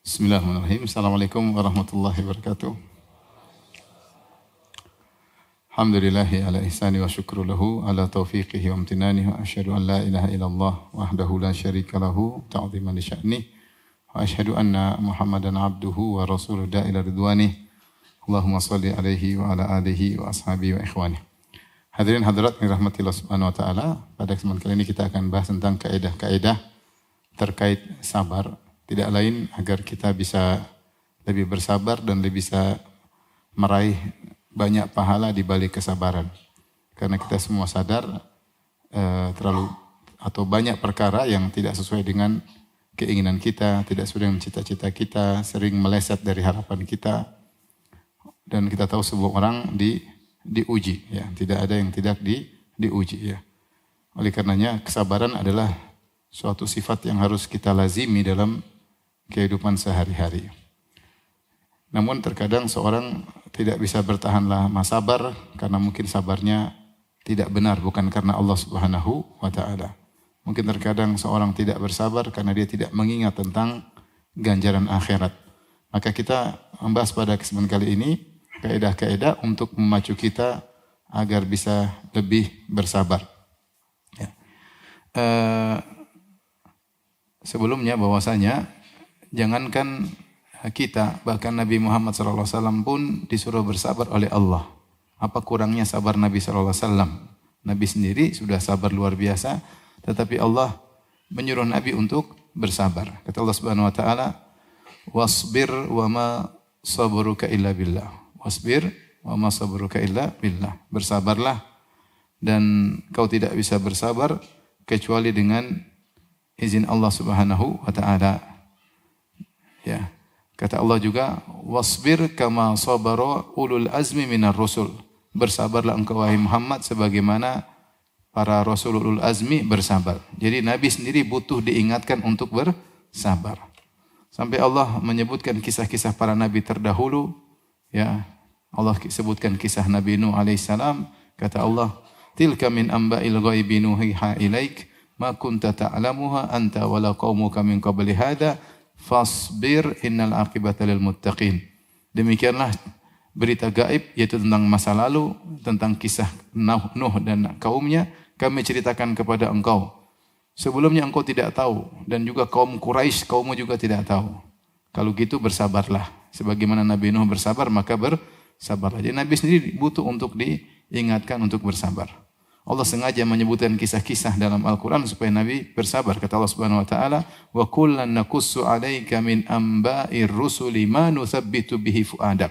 Bismillahirrahmanirrahim. Assalamualaikum warahmatullahi wabarakatuh. Alhamdulillahi ala ihsani wa syukru lahu ala taufiqihi wa amtinanihi wa asyhadu an la ilaha illallah wahdahu la syarika lahu ta'ziman li sya'ni wa asyhadu anna Muhammadan abduhu wa rasuluhu ila ridwani. Allahumma shalli alaihi wa ala alihi wa ashabihi wa ikhwani. Hadirin hadirat yang rahmatillah subhanahu wa ta'ala, pada kesempatan kali ini kita akan bahas tentang kaidah-kaidah terkait sabar. Tidak lain agar kita bisa lebih bersabar dan lebih bisa meraih banyak pahala di balik kesabaran. Karena kita semua sadar terlalu atau banyak perkara yang tidak sesuai dengan keinginan kita, tidak sesuai dengan cita-cita kita, sering meleset dari harapan kita. Dan kita tahu sebuah orang diuji, ya, tidak ada yang tidak diuji, ya. Oleh karenanya kesabaran adalah suatu sifat yang harus kita lazimi dalam kehidupan sehari-hari. Namun terkadang seorang tidak bisa bertahan lama sabar karena mungkin sabarnya tidak benar, bukan karena Allah Subhanahu wa ta'ala. Mungkin terkadang seorang tidak bersabar karena dia tidak mengingat tentang ganjaran akhirat. Maka kita membahas pada kesempatan kali ini kaidah-kaidah untuk memacu kita agar bisa lebih bersabar. Ya. Sebelumnya bahwasanya jangankan kita, bahkan Nabi Muhammad SAW pun disuruh bersabar oleh Allah. Apa kurangnya sabar Nabi SAW? Nabi sendiri sudah sabar luar biasa, tetapi Allah menyuruh Nabi untuk bersabar. Kata Allah Subhanahu Wa Taala, "Wasbir wa ma sabruka illa billah." Wasbir wa ma sabruka illa billah. Bersabarlah dan kau tidak bisa bersabar kecuali dengan izin Allah Subhanahu Wa Taala. Ya. Kata Allah juga, wasbir kama sabara ulul azmi minar rusul. Bersabarlah engkau wahai Muhammad sebagaimana para rasul ulul azmi bersabar. Jadi Nabi sendiri butuh diingatkan untuk bersabar. Sampai Allah menyebutkan kisah-kisah para nabi terdahulu, ya. Allah sebutkan kisah Nabi Nuh alaihissalam, kata Allah, tilka min amba'il ghaibi nuhiha ilaik ma kunta ta'lamuha anta wala qaumuka min qabli hadha fasbir innal aqibata lil muttaqin. Demikianlah berita gaib, yaitu tentang masa lalu, tentang kisah Nuh dan kaumnya, kami ceritakan kepada engkau. Sebelumnya engkau tidak tahu, dan juga kaum Quraisy, kaummu juga tidak tahu. Kalau gitu bersabarlah. Sebagaimana Nabi Nuh bersabar, maka bersabarlah. Jadi Nabi sendiri butuh untuk diingatkan untuk bersabar. Allah sengaja menyebutkan kisah-kisah dalam Al-Quran supaya Nabi bersabar. Kata Allah Subhanahu Wa Taala, wa kullan naqussu 'alaika min amba'ir rusuli ma nuthabbitu bihi fu'adak.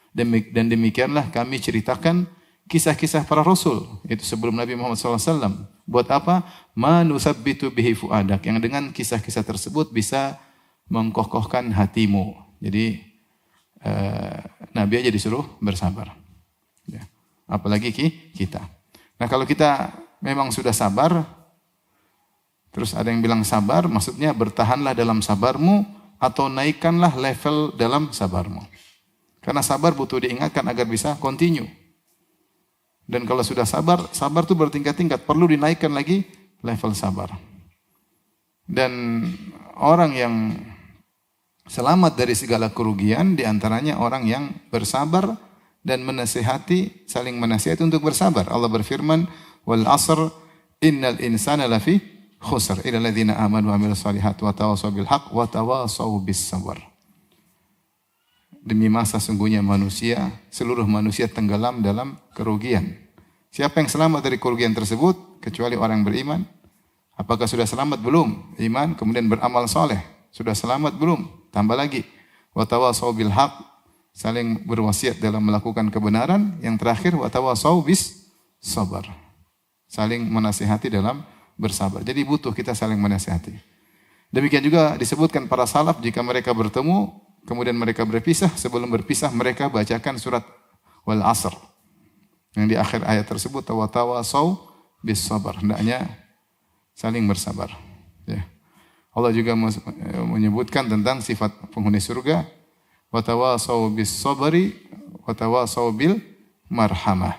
Dan demikianlah kami ceritakan kisah-kisah para rasul, itu sebelum Nabi Muhammad SAW. Buat apa? Ma nuthabbitu bihi fu'adak. Yang dengan kisah-kisah tersebut bisa mengkokohkan hatimu. Jadi Nabi aja disuruh bersabar. Ya. Apalagi kita. Nah, kalau kita memang sudah sabar, terus ada yang bilang sabar, maksudnya bertahanlah dalam sabarmu atau naikkanlah level dalam sabarmu. Karena sabar butuh diingatkan agar bisa continue. Dan kalau sudah sabar, sabar itu bertingkat-tingkat, perlu dinaikkan lagi level sabar. Dan orang yang selamat dari segala kerugian, diantaranya orang yang bersabar dan menasihati, saling menasihati untuk bersabar. Allah berfirman, wal asr innal insana lafi khusr illa alladziina aamanu wa 'amilus shalihati wa tawassaw bil haqq wa tawassaw bis sabr. Demi masa sungguhnya manusia, seluruh manusia tenggelam dalam kerugian. Siapa yang selamat dari kerugian tersebut? Kecuali orang yang beriman. Apakah sudah selamat? Belum. Iman, kemudian beramal soleh. Sudah selamat? Belum. Tambah lagi. Wa tawassaw bil haqq, saling berwasiat dalam melakukan kebenaran. Yang terakhir, wa tawassaw bis sabar, saling menasihati dalam bersabar. Jadi butuh kita saling menasihati. Demikian juga disebutkan para salaf, jika mereka bertemu, kemudian mereka berpisah, sebelum berpisah mereka bacakan surat wal asr. Yang di akhir ayat tersebut, wa tawassaw bis sabar, hendaknya saling bersabar. Ya. Allah juga menyebutkan tentang sifat penghuni surga, wa tawassaw bis sabri wa tawassaw bil marhamah.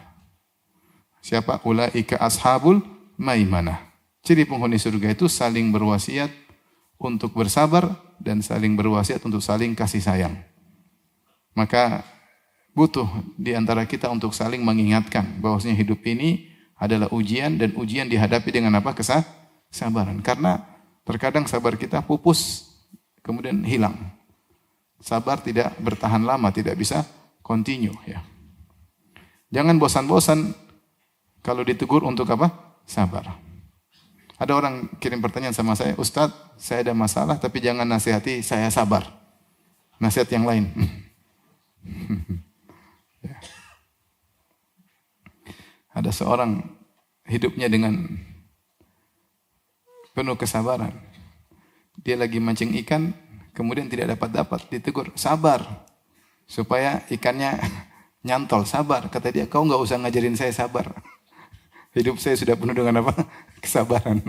Siapa? Ulaika ashabul maimanah. Ciri penghuni surga itu saling berwasiat untuk bersabar dan saling berwasiat untuk saling kasih sayang. Maka butuh di antara kita untuk saling mengingatkan bahwasanya hidup ini adalah ujian dan ujian dihadapi dengan apa? Kesabaran. Karena terkadang sabar kita pupus kemudian hilang. Sabar tidak bertahan lama, tidak bisa continue ya. Jangan bosan-bosan kalau ditegur untuk apa? Sabar. Ada orang kirim pertanyaan sama saya, Ustadz, saya ada masalah tapi jangan nasihati saya sabar. Nasihat yang lain. Ya. Ada seorang hidupnya dengan penuh kesabaran. Dia lagi mancing ikan, kemudian tidak dapat, ditegur, sabar. Supaya ikannya nyantol, sabar. Kata dia, kau enggak usah ngajarin saya sabar. Hidup saya sudah penuh dengan apa? Kesabaran.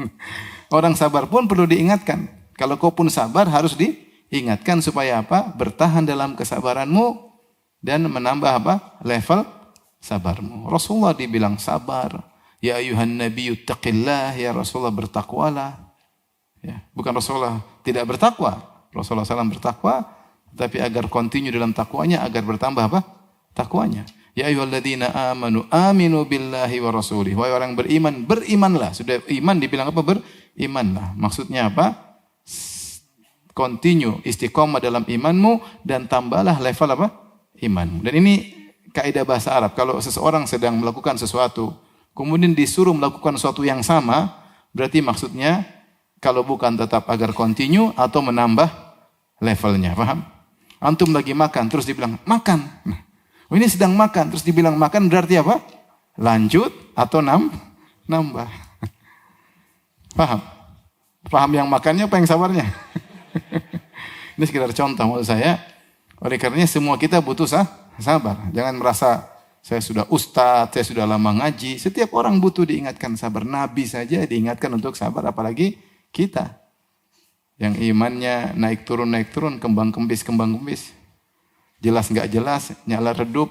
Orang sabar pun perlu diingatkan. Kalau kau pun sabar harus diingatkan supaya apa? Bertahan dalam kesabaranmu dan menambah apa? Level sabarmu. Rasulullah dibilang sabar. Ya ayuhan nabiyyu taqillah, ya Rasulullah bertakwalah. Ya, bukan Rasulullah tidak bertakwa. Rasulullah SAW bertakwa, tapi agar continue dalam takwanya, agar bertambah apa? Takwanya. Ya ayyuhalladzina amanu aminu billahi wa rasulih. Wahai orang beriman, berimanlah. Sudah iman dibilang apa? Berimanlah. Maksudnya apa? Continue istiqomah dalam imanmu dan tambahlah level apa? Imanmu. Dan ini kaidah bahasa Arab. Kalau seseorang sedang melakukan sesuatu, kemudian disuruh melakukan sesuatu yang sama, berarti maksudnya kalau bukan tetap agar continue atau menambah levelnya. Paham? Antum lagi makan, terus dibilang makan. Oh, ini sedang makan, terus dibilang makan berarti apa? Lanjut atau nambah. Paham? Paham yang makannya apa yang sabarnya? Ini sekedar contoh menurut saya. Oleh karenanya semua kita butuh sabar. Jangan merasa saya sudah ustadz, saya sudah lama ngaji. Setiap orang butuh diingatkan sabar. Nabi saja diingatkan untuk sabar, apalagi kita. Yang imannya naik turun, kembang kempis. Jelas nggak jelas, nyala redup.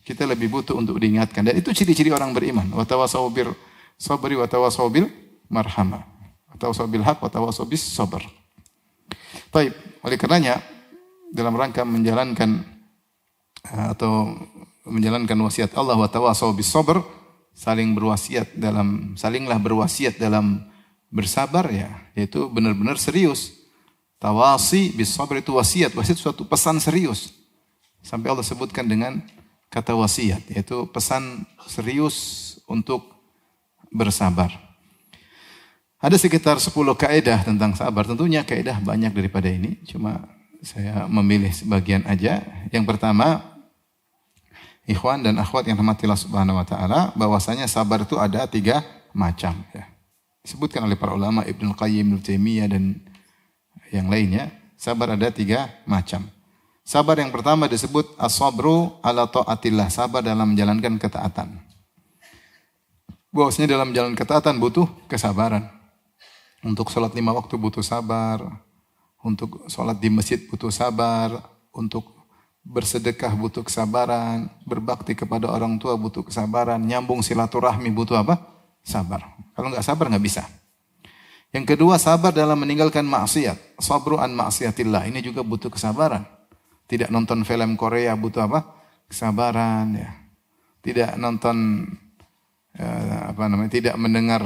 Kita lebih butuh untuk diingatkan. Dan itu ciri-ciri orang beriman. Wa tawassaw bir sabri wa tawassaw bil marhamah. Wa tawassaw bil haq wa tawassaw bis sabr. Baik, oleh karenanya dalam rangka menjalankan wasiat Allah wa tawassaw bis sabr, salinglah berwasiat dalam bersabar ya, yaitu benar-benar serius. Tawasi bis sabr itu wasiat suatu pesan serius. Sampai Allah sebutkan dengan kata wasiat, yaitu pesan serius untuk bersabar. Ada sekitar 10 kaidah tentang sabar. Tentunya kaidah banyak daripada ini, cuma saya memilih sebagian aja. Yang pertama, ikhwan dan akhwat yang rahmati Allah Subhanahu wa taala, bahwasanya sabar itu ada 3 macam ya. Disebutkan oleh para ulama Ibnu Qayyim, Ibnu Taimiyah dan yang lainnya. Sabar ada 3 macam. Sabar yang pertama disebut as-sabru ala taatillah, sabar dalam menjalankan ketaatan. Bahwasanya dalam menjalankan ketaatan butuh kesabaran. Untuk sholat 5 waktu butuh sabar, untuk sholat di masjid butuh sabar, untuk bersedekah butuh kesabaran, berbakti kepada orang tua butuh kesabaran, nyambung silaturahmi butuh apa? Sabar. Kalau nggak sabar nggak bisa. Yang kedua, sabar dalam meninggalkan maksiat. Sabru an maksiatillah. Ini juga butuh kesabaran. Tidak nonton film Korea butuh apa? Kesabaran ya. Tidak nonton tidak mendengar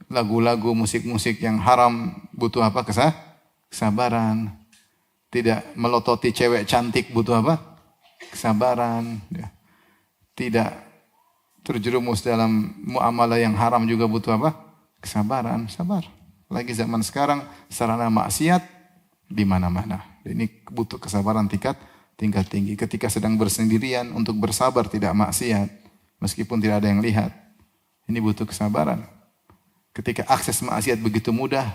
lagu-lagu, musik-musik yang haram butuh apa? Kesabaran. Tidak melototi cewek cantik butuh apa? Kesabaran ya. Tidak terjerumus dalam muamalah yang haram juga butuh apa? Kesabaran, sabar. Lagi zaman sekarang sarana maksiat di mana-mana. Ini butuh kesabaran tingkat tinggi. Ketika sedang bersendirian untuk bersabar tidak maksiat, meskipun tidak ada yang lihat. Ini butuh kesabaran. Ketika akses maksiat begitu mudah,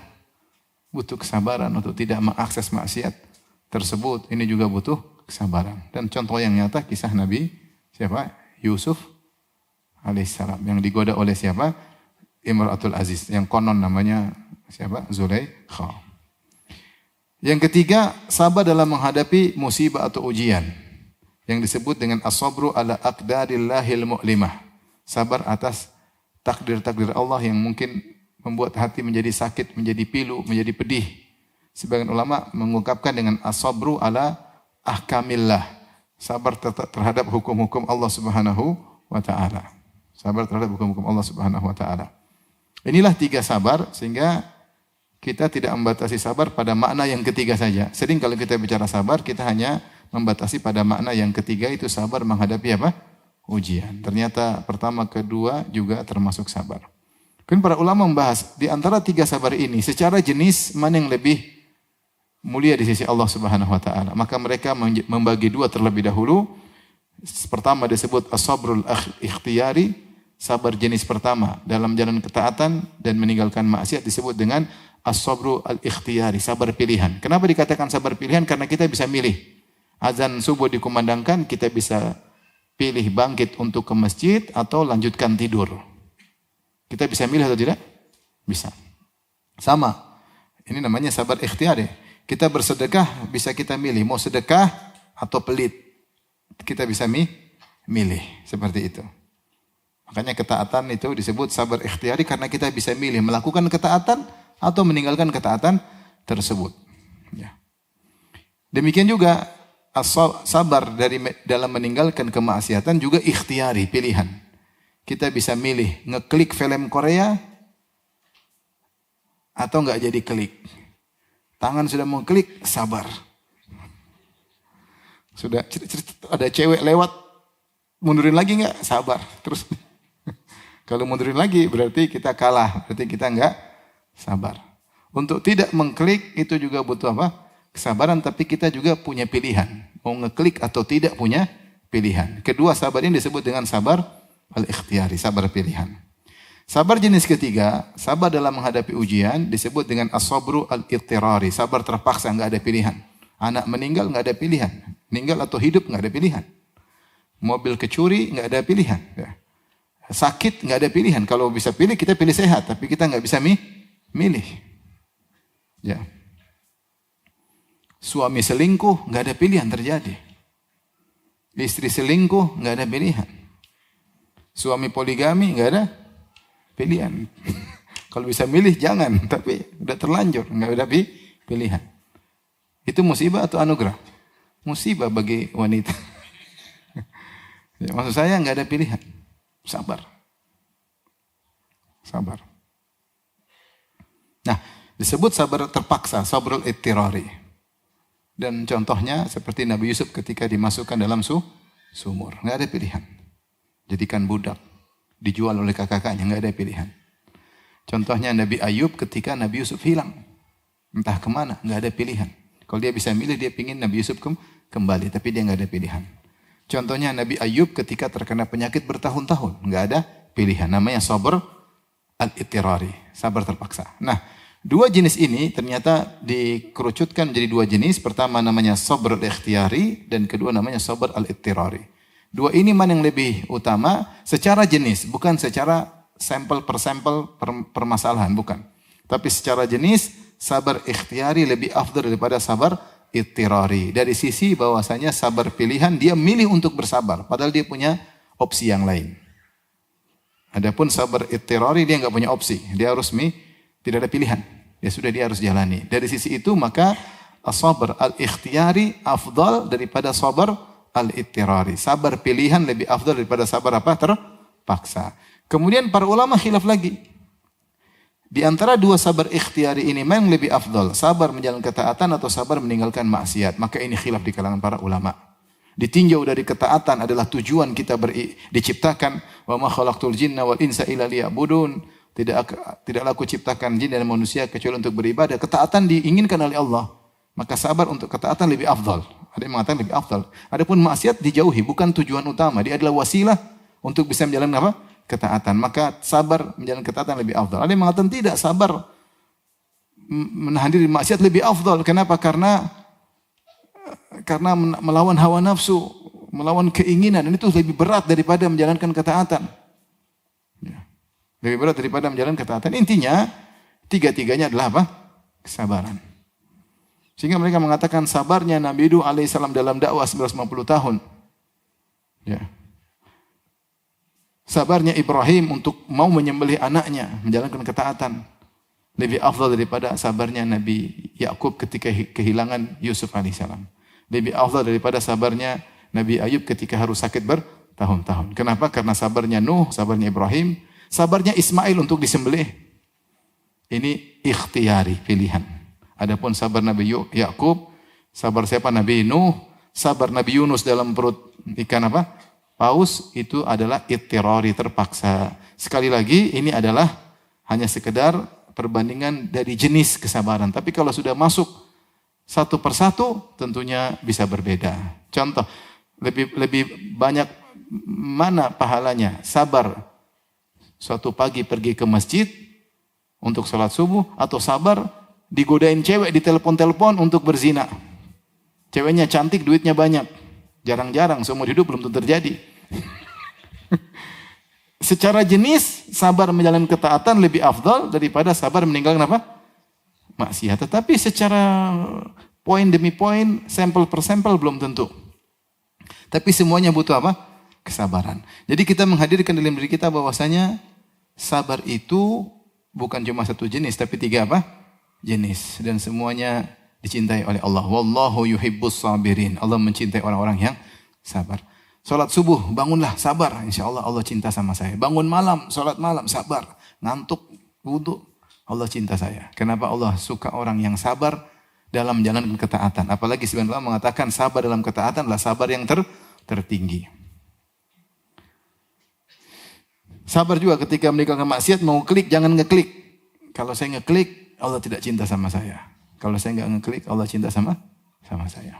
butuh kesabaran untuk tidak mengakses maksiat tersebut. Ini juga butuh kesabaran. Dan contoh yang nyata kisah Nabi siapa? Yusuf alaihissalam yang digoda oleh siapa? Imratul Aziz, yang konon namanya siapa? Zulaikha. Yang ketiga, sabar dalam menghadapi musibah atau ujian. Yang disebut dengan as-sabru ala aqdarillahil mu'limah. Sabar atas takdir-takdir Allah yang mungkin membuat hati menjadi sakit, menjadi pilu, menjadi pedih. Sebagian ulama mengungkapkan dengan as-sabru ala ahkamillah. Sabar terhadap hukum-hukum Allah Subhanahu wa taala. Sabar terhadap hukum-hukum Allah Subhanahu wa taala. Inilah 3 sabar sehingga kita tidak membatasi sabar pada makna yang ketiga saja. Sering kalau kita bicara sabar, kita hanya membatasi pada makna yang ketiga, itu sabar menghadapi apa? Ujian. Ternyata pertama, kedua juga termasuk sabar. Kemudian para ulama membahas di antara 3 sabar ini secara jenis mana yang lebih mulia di sisi Allah Subhanahu wa taala. Maka mereka membagi 2 terlebih dahulu. Pertama disebut as-sabrul ikhtiyari, sabar jenis pertama dalam jalan ketaatan dan meninggalkan maksiat disebut dengan as-sabru al-ikhtiyari, sabar pilihan. Kenapa dikatakan sabar pilihan? Karena kita bisa milih. Azan subuh dikumandangkan, kita bisa pilih bangkit untuk ke masjid atau lanjutkan tidur. Kita bisa milih atau tidak? Bisa. Sama. Ini namanya sabar ikhtiyari. Kita bersedekah, bisa kita milih. Mau sedekah atau pelit. Kita bisa milih. Seperti itu. Makanya ketaatan itu disebut sabar ikhtiyari karena kita bisa milih. Melakukan ketaatan atau meninggalkan ketaatan tersebut. Ya. Demikian juga sabar dalam meninggalkan kemaksiatan juga ikhtiyari, pilihan. Kita bisa milih ngeklik film Korea atau enggak jadi klik. Tangan sudah mau klik, sabar. Sudah ada cewek lewat, mundurin lagi enggak? Sabar. Terus kalau mundurin lagi berarti kita kalah, berarti kita enggak sabar. Untuk tidak mengklik itu juga butuh apa? Kesabaran, tapi kita juga punya pilihan. Mau ngeklik atau tidak punya pilihan. Kedua sabar ini disebut dengan sabar al-ikhtiyari, sabar pilihan. Sabar jenis ketiga, sabar dalam menghadapi ujian disebut dengan as-sabru al-ittirari, sabar terpaksa, enggak ada pilihan. Anak meninggal enggak ada pilihan. Meninggal atau hidup enggak ada pilihan. Mobil kecuri enggak ada pilihan. Sakit enggak ada pilihan. Kalau bisa pilih kita pilih sehat, tapi kita enggak bisa milih. Ya. Suami selingkuh enggak ada pilihan terjadi. Istri selingkuh enggak ada pilihan. Suami poligami enggak ada pilihan. Kalau bisa milih jangan, tapi udah terlanjur, enggak ada pilihan. Itu musibah atau anugerah? Musibah bagi wanita. Ya, maksud saya enggak ada pilihan. Sabar. Sabar. Nah, disebut sabar terpaksa, sabrul ittirari. Dan contohnya seperti Nabi Yusuf ketika dimasukkan dalam sumur, enggak ada pilihan. Jadikan budak, dijual oleh kakaknya, enggak ada pilihan. Contohnya Nabi Ayub ketika Nabi Yusuf hilang. Entah kemana, enggak ada pilihan. Kalau dia bisa milih, dia pingin Nabi Yusuf kembali, tapi dia enggak ada pilihan. Contohnya Nabi Ayub ketika terkena penyakit bertahun-tahun, enggak ada pilihan. Namanya sabar al-ittirari, sabar terpaksa. Nah, 2 jenis ini ternyata dikerucutkan menjadi 2 jenis. Pertama namanya sabar al-ikhtiyari dan kedua namanya sabar al-ittirari. 2 ini mana yang lebih utama? Secara jenis, bukan secara sampel per sampel permasalahan, bukan. Tapi secara jenis, sabar ikhtiyari lebih afdal daripada sabar ittirari. Dari sisi bahwasanya sabar pilihan, dia milih untuk bersabar, padahal dia punya opsi yang lain. Adapun sabar ittirari, dia enggak punya opsi, dia harus tidak ada pilihan. Dia harus jalani. Dari sisi itu maka as-sabar al-ikhtiyari afdal daripada sabar al-ittirari. Sabar pilihan lebih afdal daripada sabar apa? Terpaksa. Kemudian para ulama khilaf lagi. Di antara 2 sabar ikhtiyari ini mana yang lebih afdal? Sabar menjalankan ketaatan atau sabar meninggalkan maksiat? Maka ini khilaf di kalangan para ulama. Ditinjau dari ketaatan adalah tujuan kita diciptakan. Wa ma khalaqtul jinna wal insa illa liya'budun. Tidaklah aku ciptakan jin dan manusia kecuali untuk beribadah. Ketaatan diinginkan oleh Allah. Maka sabar untuk ketaatan lebih afdal. Ada yang mengatakan lebih afdal. Adapun maksiat dijauhi, bukan tujuan utama. Dia adalah wasilah untuk bisa menjalankan apa? Ketaatan. Maka sabar menjalankan ketaatan lebih afdal. Ada yang mengatakan tidak, sabar menahan diri maksiat lebih afdal. Kenapa? Karena melawan hawa nafsu, melawan keinginan, dan itu lebih berat daripada menjalankan ketaatan. Ya. Lebih berat daripada menjalankan ketaatan. Intinya, 3-tiganya adalah apa? Kesabaran. Sehingga mereka mengatakan sabarnya Nabi Nuh alaihissalam dalam dakwah 950 tahun. Ya. Sabarnya Ibrahim untuk mau menyembelih anaknya, menjalankan ketaatan. Lebih afdal daripada sabarnya Nabi Yakub ketika kehilangan Yusuf alaihissalam. Lebih afdal daripada sabarnya Nabi Ayub ketika harus sakit bertahun-tahun. Kenapa? Karena sabarnya Nuh, sabarnya Ibrahim, sabarnya Ismail untuk disembelih. Ini ikhtiyari, pilihan. Adapun sabar Nabi Yakub, sabar siapa? Nabi Nuh, sabar Nabi Yunus dalam perut ikan apa? Paus, itu adalah ittirari, terpaksa. Sekali lagi, ini adalah hanya sekedar perbandingan dari jenis kesabaran. Tapi kalau sudah masuk satu persatu, tentunya bisa berbeda. Contoh, lebih banyak mana pahalanya? Sabar suatu pagi pergi ke masjid untuk sholat subuh, atau sabar digodain cewek di telepon-telepon untuk berzina. Ceweknya cantik, duitnya banyak. Jarang-jarang, seumur hidup belum tentu terjadi. Secara jenis, sabar menjalankan ketaatan lebih afdal daripada sabar meninggalkan apa? Maksiat. Tetapi secara poin demi poin, sampel per sampel belum tentu. Tapi semuanya butuh apa? Kesabaran. Jadi kita menghadirkan dalam diri kita bahwasanya sabar itu bukan cuma satu jenis, tapi 3 apa? Jenis. Dan semuanya dicintai oleh Allah. Wallahu yuhibbus sabirin. Allah mencintai orang-orang yang sabar. Salat subuh, bangunlah, sabar. Insya Allah Allah cinta sama saya. Bangun malam, salat malam, sabar. Ngantuk, wudhu, Allah cinta saya. Kenapa Allah suka orang yang sabar dalam menjalankan ketaatan? Apalagi sebenarnya Allah mengatakan sabar dalam ketaatan adalah sabar yang tertinggi. Sabar juga ketika meninggalkan maksiat, mau klik, jangan ngeklik. Kalau saya ngeklik, Allah tidak cinta sama saya. Kalau saya nggak ngeklik, Allah cinta sama saya.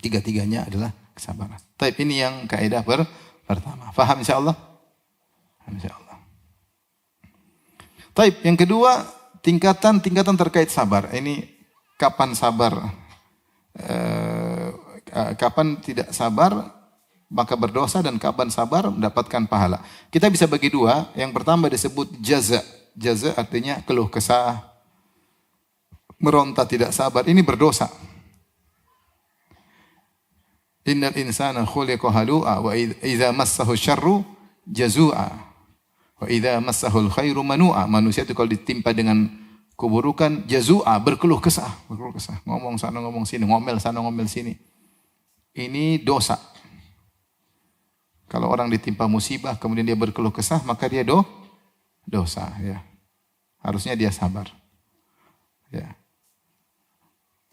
Tiga-tiganya adalah kesabaran. Tapi ini yang kaidah pertama. Faham insyaallah? Insyaallah. Tapi yang kedua, tingkatan terkait sabar. Ini kapan sabar? Kapan tidak sabar maka berdosa, dan kapan sabar mendapatkan pahala. Kita bisa bagi 2. Yang pertama disebut jaza. Jaza artinya keluh kesah, meronta, tidak sabar. Ini berdosa. Innal insana khuliqa halu'a wa idza massahu syarru jazua wa idza massahu khairu manu'a. Manusia itu kalau ditimpa dengan keburukan jazua, berkeluh kesah. Ngomong sana ngomong sini, ngomel sana ngomel sini. Ini dosa. Kalau orang ditimpa musibah kemudian dia berkeluh kesah, maka dia dosa, ya. Harusnya dia sabar. Ya.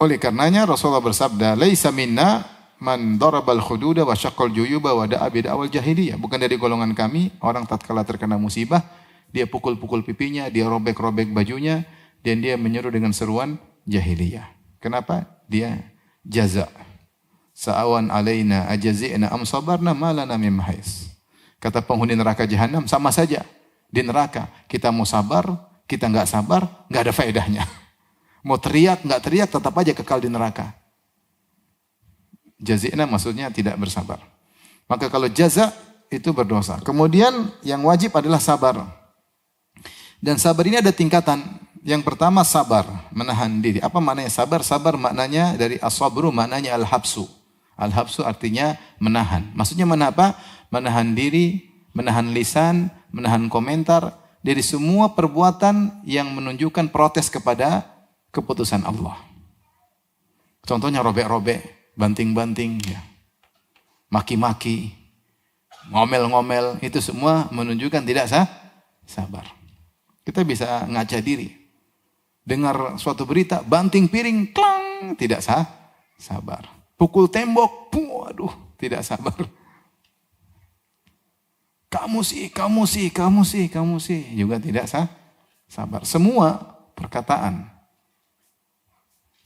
Oleh karenanya Rasulullah bersabda, "Laisa minna man darabal khududa wa syaqqal juyuba wa da'a bid'awal jahiliyah." Bukan dari golongan kami orang tatkala terkena musibah, dia pukul-pukul pipinya, dia robek-robek bajunya, dan dia menyeru dengan seruan jahiliyah. Kenapa? Dia jaza. Sa'awan alaina ajazi'na am sabarna ma lana min mahis. Kata penghuni neraka jahanam, sama saja. Di neraka kita mau sabar, kita enggak sabar, enggak ada faedahnya. Mau teriak, enggak teriak, tetap aja kekal di neraka. Jazi'na maksudnya tidak bersabar. Maka kalau jaza itu berdosa. Kemudian yang wajib adalah sabar. Dan sabar ini ada tingkatan. Yang pertama sabar, menahan diri. Apa maknanya sabar? Sabar maknanya dari as-sabru, maknanya al-habsu. Al-habsu artinya menahan. Maksudnya menahan apa? Menahan diri, menahan lisan, menahan komentar dari semua perbuatan yang menunjukkan protes kepada keputusan Allah. Contohnya robek-robek, banting-banting, ya. Maki-maki, ngomel-ngomel, itu semua menunjukkan tidak sabar. Kita bisa ngaca diri. Dengar suatu berita, banting piring, klang, tidak sabar. Pukul tembok, waduh, tidak sabar. Kamu sih, juga tidak sabar. Semua perkataan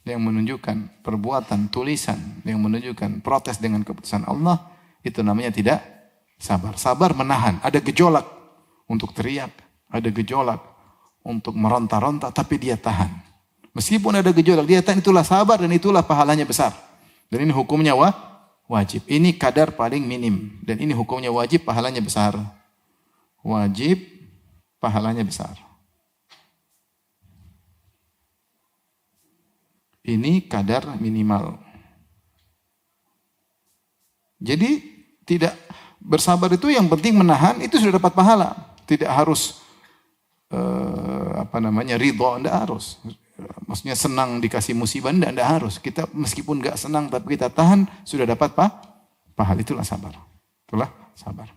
yang menunjukkan perbuatan, tulisan yang menunjukkan protes dengan keputusan Allah, itu namanya tidak sabar. Sabar menahan, ada gejolak untuk teriak, ada gejolak untuk meronta-ronta, tapi dia tahan. Meskipun ada gejolak, dia tahan, itulah sabar dan itulah pahalanya besar. Dan ini hukumnya wajib. Ini kadar paling minim. Dan ini hukumnya wajib, pahalanya besar. Wajib, pahalanya besar. Ini kadar minimal. Jadi tidak bersabar itu yang penting menahan, itu sudah dapat pahala. Tidak harus ridho, enggak harus. Maksudnya senang dikasih musibah, enggak harus. Kita meskipun enggak senang tapi kita tahan, sudah dapat pahala. Itulah sabar. Itulah sabar.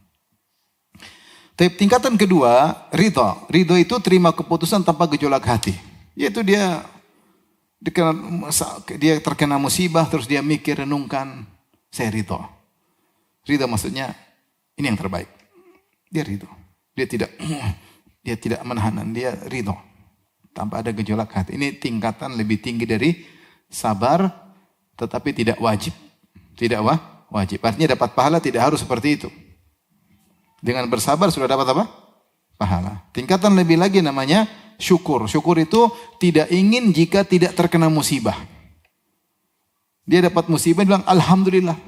Tingkatan kedua, ridho. Ridho itu terima keputusan tanpa gejolak hati. Yaitu dia terkena musibah, terus dia mikir, renungkan, saya ridho. Ridho maksudnya, ini yang terbaik. Dia ridho. Dia tidak menahan, dia ridho. Tanpa ada gejolak hati. Ini tingkatan lebih tinggi dari sabar, tetapi tidak wajib. Tidak wajib. Artinya dapat pahala tidak harus seperti itu. Dengan bersabar sudah dapat apa? Pahala. Tingkatan lebih lagi namanya syukur. Syukur itu tidak ingin jika tidak terkena musibah. Dia dapat musibah, dia bilang alhamdulillah.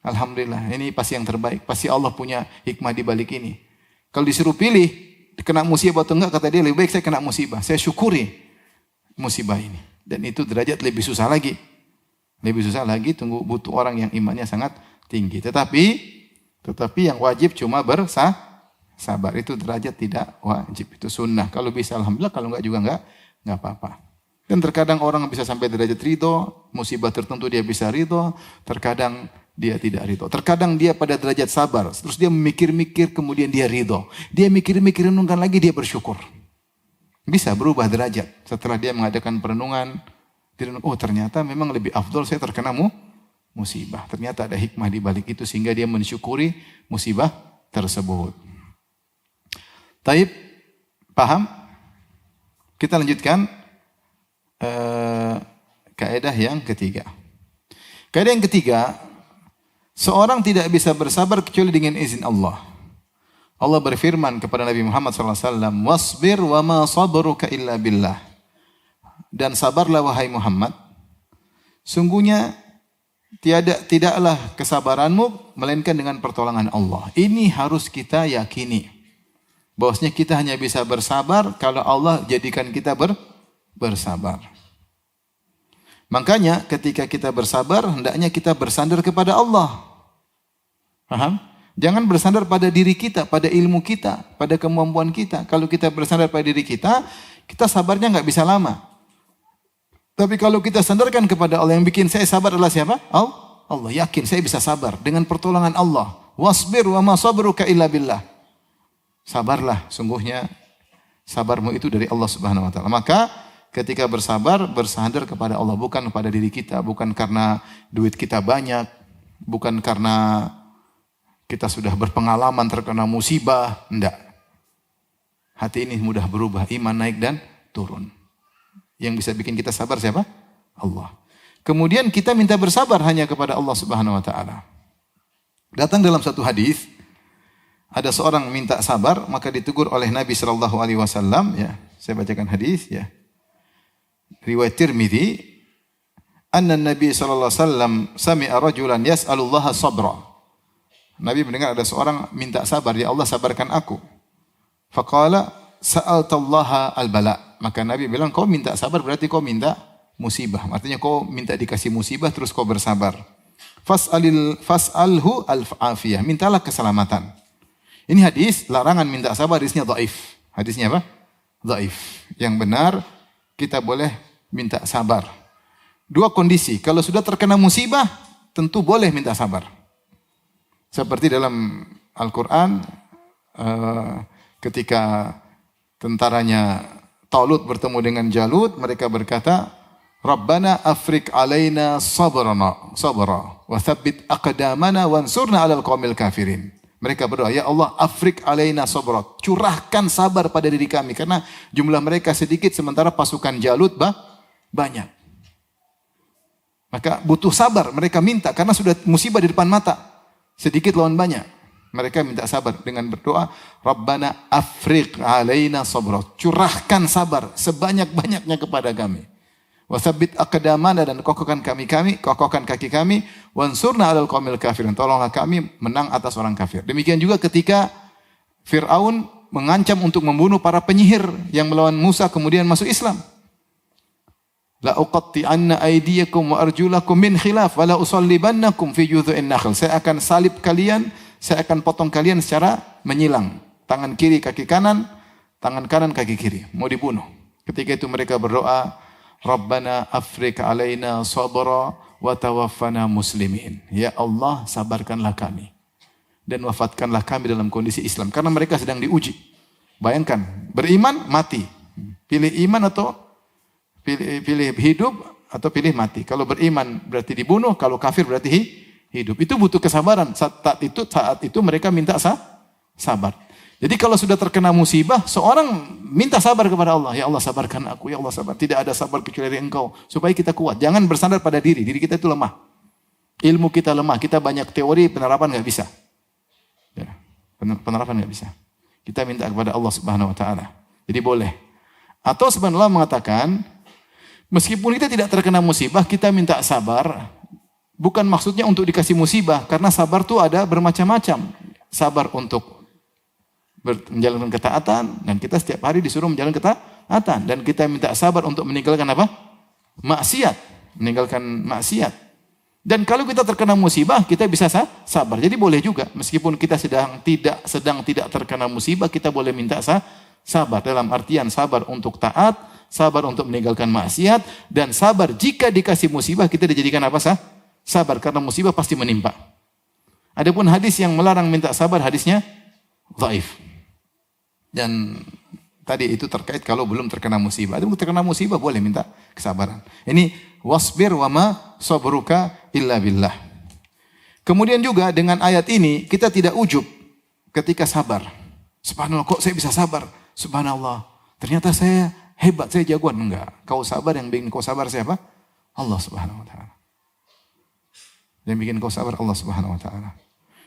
Alhamdulillah, ini pasti yang terbaik. Pasti Allah punya hikmah di balik ini. Kalau disuruh pilih, kena musibah atau enggak, kata dia lebih baik saya kena musibah. Saya syukuri musibah ini. Dan itu derajat lebih susah lagi. Lebih susah lagi, butuh orang yang imannya sangat tinggi. Tetapi yang wajib cuma bersabar. Itu derajat tidak wajib. Itu sunnah. Kalau bisa alhamdulillah, kalau enggak juga enggak apa-apa. Dan terkadang orang bisa sampai derajat ridho, musibah tertentu dia bisa ridho, terkadang dia tidak ridho. Terkadang dia pada derajat sabar, terus dia memikir-mikir kemudian dia ridho. Dia mikir-mikir renungkan lagi dia bersyukur. Bisa berubah derajat. Setelah dia mengadakan perenungan, oh ternyata memang lebih afdol saya terkena musibah. Ternyata ada hikmah di balik itu sehingga dia mensyukuri musibah tersebut. Taib, paham? Kita lanjutkan kaidah yang ketiga. Kaidah yang ketiga, seorang tidak bisa bersabar kecuali dengan izin Allah. Allah berfirman kepada Nabi Muhammad SAW, "Wasbir wa ma sabruka illa billah." Dan sabarlah wahai Muhammad, sungguhnya tidaklah kesabaranmu melainkan dengan pertolongan Allah. Ini harus kita yakini. Bahwasanya kita hanya bisa bersabar kalau Allah jadikan kita bersabar. Makanya ketika kita bersabar, hendaknya kita bersandar kepada Allah. Paham? Jangan bersandar pada diri kita, pada ilmu kita, pada kemampuan kita. Kalau kita bersandar pada diri kita sabarnya nggak bisa lama. Tapi kalau kita sandarkan kepada Allah, yang bikin saya sabar adalah siapa? Allah. Yakin saya bisa sabar dengan pertolongan Allah. Wasbir wa ma sabruka illa billah. Sabarlah, sungguhnya sabarmu itu dari Allah Subhanahu wa taala. Maka ketika bersabar, bersandar kepada Allah, bukan kepada diri kita, bukan karena duit kita banyak, bukan karena kita sudah berpengalaman terkena musibah, enggak. Hati ini mudah berubah, iman naik dan turun. Yang bisa bikin kita sabar siapa? Allah. Kemudian kita minta bersabar hanya kepada Allah Subhanahu wa taala. Datang dalam satu hadis, ada seorang minta sabar, maka ditegur oleh Nabi sallallahu alaihi wasallam, ya. Saya bacakan hadis, ya. Riwayat Tirmidzi, anna Nabi sallallahu alaihi wasallam sami'a rajulan yas'alullaha sabra. Nabi mendengar ada seorang minta sabar, ya Allah sabarkan aku. Faqala sa'altallaha al-bala. Maka Nabi bilang, kau minta sabar berarti kau minta musibah. Artinya kau minta dikasih musibah terus kau bersabar. Fas'alhu al-afiyah. Mintalah keselamatan. Ini hadis, larangan minta sabar, hadisnya dhaif. Hadisnya apa? Dhaif. Yang benar, kita boleh minta sabar. Dua kondisi. Kalau sudah terkena musibah, tentu boleh minta sabar. Seperti dalam Al-Quran, ketika tentaranya Talut bertemu dengan Jalut, mereka berkata, Rabbana afrik alaina sabra wa thabbit aqdamana wansurna alal qawmil kafirin. Mereka berdoa, ya Allah afrik alaina sabra, curahkan sabar pada diri kami karena jumlah mereka sedikit sementara pasukan Jalut banyak. Maka butuh sabar, mereka minta karena sudah musibah di depan mata. Sedikit lawan banyak. Mereka minta sabar dengan berdoa, Rabbana afriq alaina sabra. Curahkan sabar sebanyak-banyaknya kepada kami. Wasabbit aqdamana, dan kokohkan kokohkan kaki kami, wansurna alal qaumil kafirin. Tolonglah kami menang atas orang kafir. Demikian juga ketika Fir'aun mengancam untuk membunuh para penyihir yang melawan Musa kemudian masuk Islam. La uqatti'anna aydiyakum wa arjulakum min khilaf wa la usallibannakum fi judhu'in nakhl. Saya akan salib kalian, saya akan potong kalian secara menyilang. Tangan kiri, kaki kanan, tangan kanan, kaki kiri, mau dibunuh. Ketika itu mereka berdoa, Rabbana afriq alaina sabra wa tawaffana muslimin. Ya Allah, sabarkanlah kami dan wafatkanlah kami dalam kondisi Islam. Karena mereka sedang diuji. Bayangkan, beriman, mati. Pilih iman atau pilih hidup atau pilih mati. Kalau beriman berarti dibunuh, kalau kafir berarti hidup. Itu butuh kesabaran. Saat itu mereka minta sabar. Jadi kalau sudah terkena musibah, seorang minta sabar kepada Allah. Ya Allah, sabarkan aku. Ya Allah, sabar. Tidak ada sabar kecuali dari Engkau. Supaya kita kuat. Jangan bersandar pada diri. Diri kita itu lemah. Ilmu kita lemah. Kita banyak teori, penerapan nggak bisa. Ya, penerapan nggak bisa. Kita minta kepada Allah Subhanahu Wa Taala. Jadi boleh. Atau sebenarnya mengatakan, meskipun kita tidak terkena musibah, kita minta sabar. Bukan maksudnya untuk dikasih musibah. Karena sabar itu ada bermacam-macam. Sabar untuk menjalankan ketaatan, dan kita setiap hari disuruh menjalankan ketaatan, dan kita minta sabar untuk meninggalkan apa? Maksiat, meninggalkan maksiat. Dan kalau kita terkena musibah, kita bisa sabar. Jadi boleh juga, meskipun kita sedang tidak terkena musibah, kita boleh minta sabar dalam artian sabar untuk taat, sabar untuk meninggalkan maksiat, dan sabar jika dikasih musibah kita dijadikan apa? Sabar, karena musibah pasti menimpa. Adapun hadis yang melarang minta sabar, hadisnya dhaif. Dan tadi itu terkait kalau belum terkena musibah. Kalau terkena musibah boleh minta kesabaran. Ini wasbir wa ma sabruka illa billah. Kemudian juga dengan ayat ini kita tidak ujub ketika sabar. Subhanallah, kok saya bisa sabar? Subhanallah, ternyata saya hebat, saya jagoan. Enggak. Kau sabar, yang bikin kau sabar siapa? Allah Subhanahu Wa Taala. Yang bikin kau sabar Allah Subhanahu Wa Taala.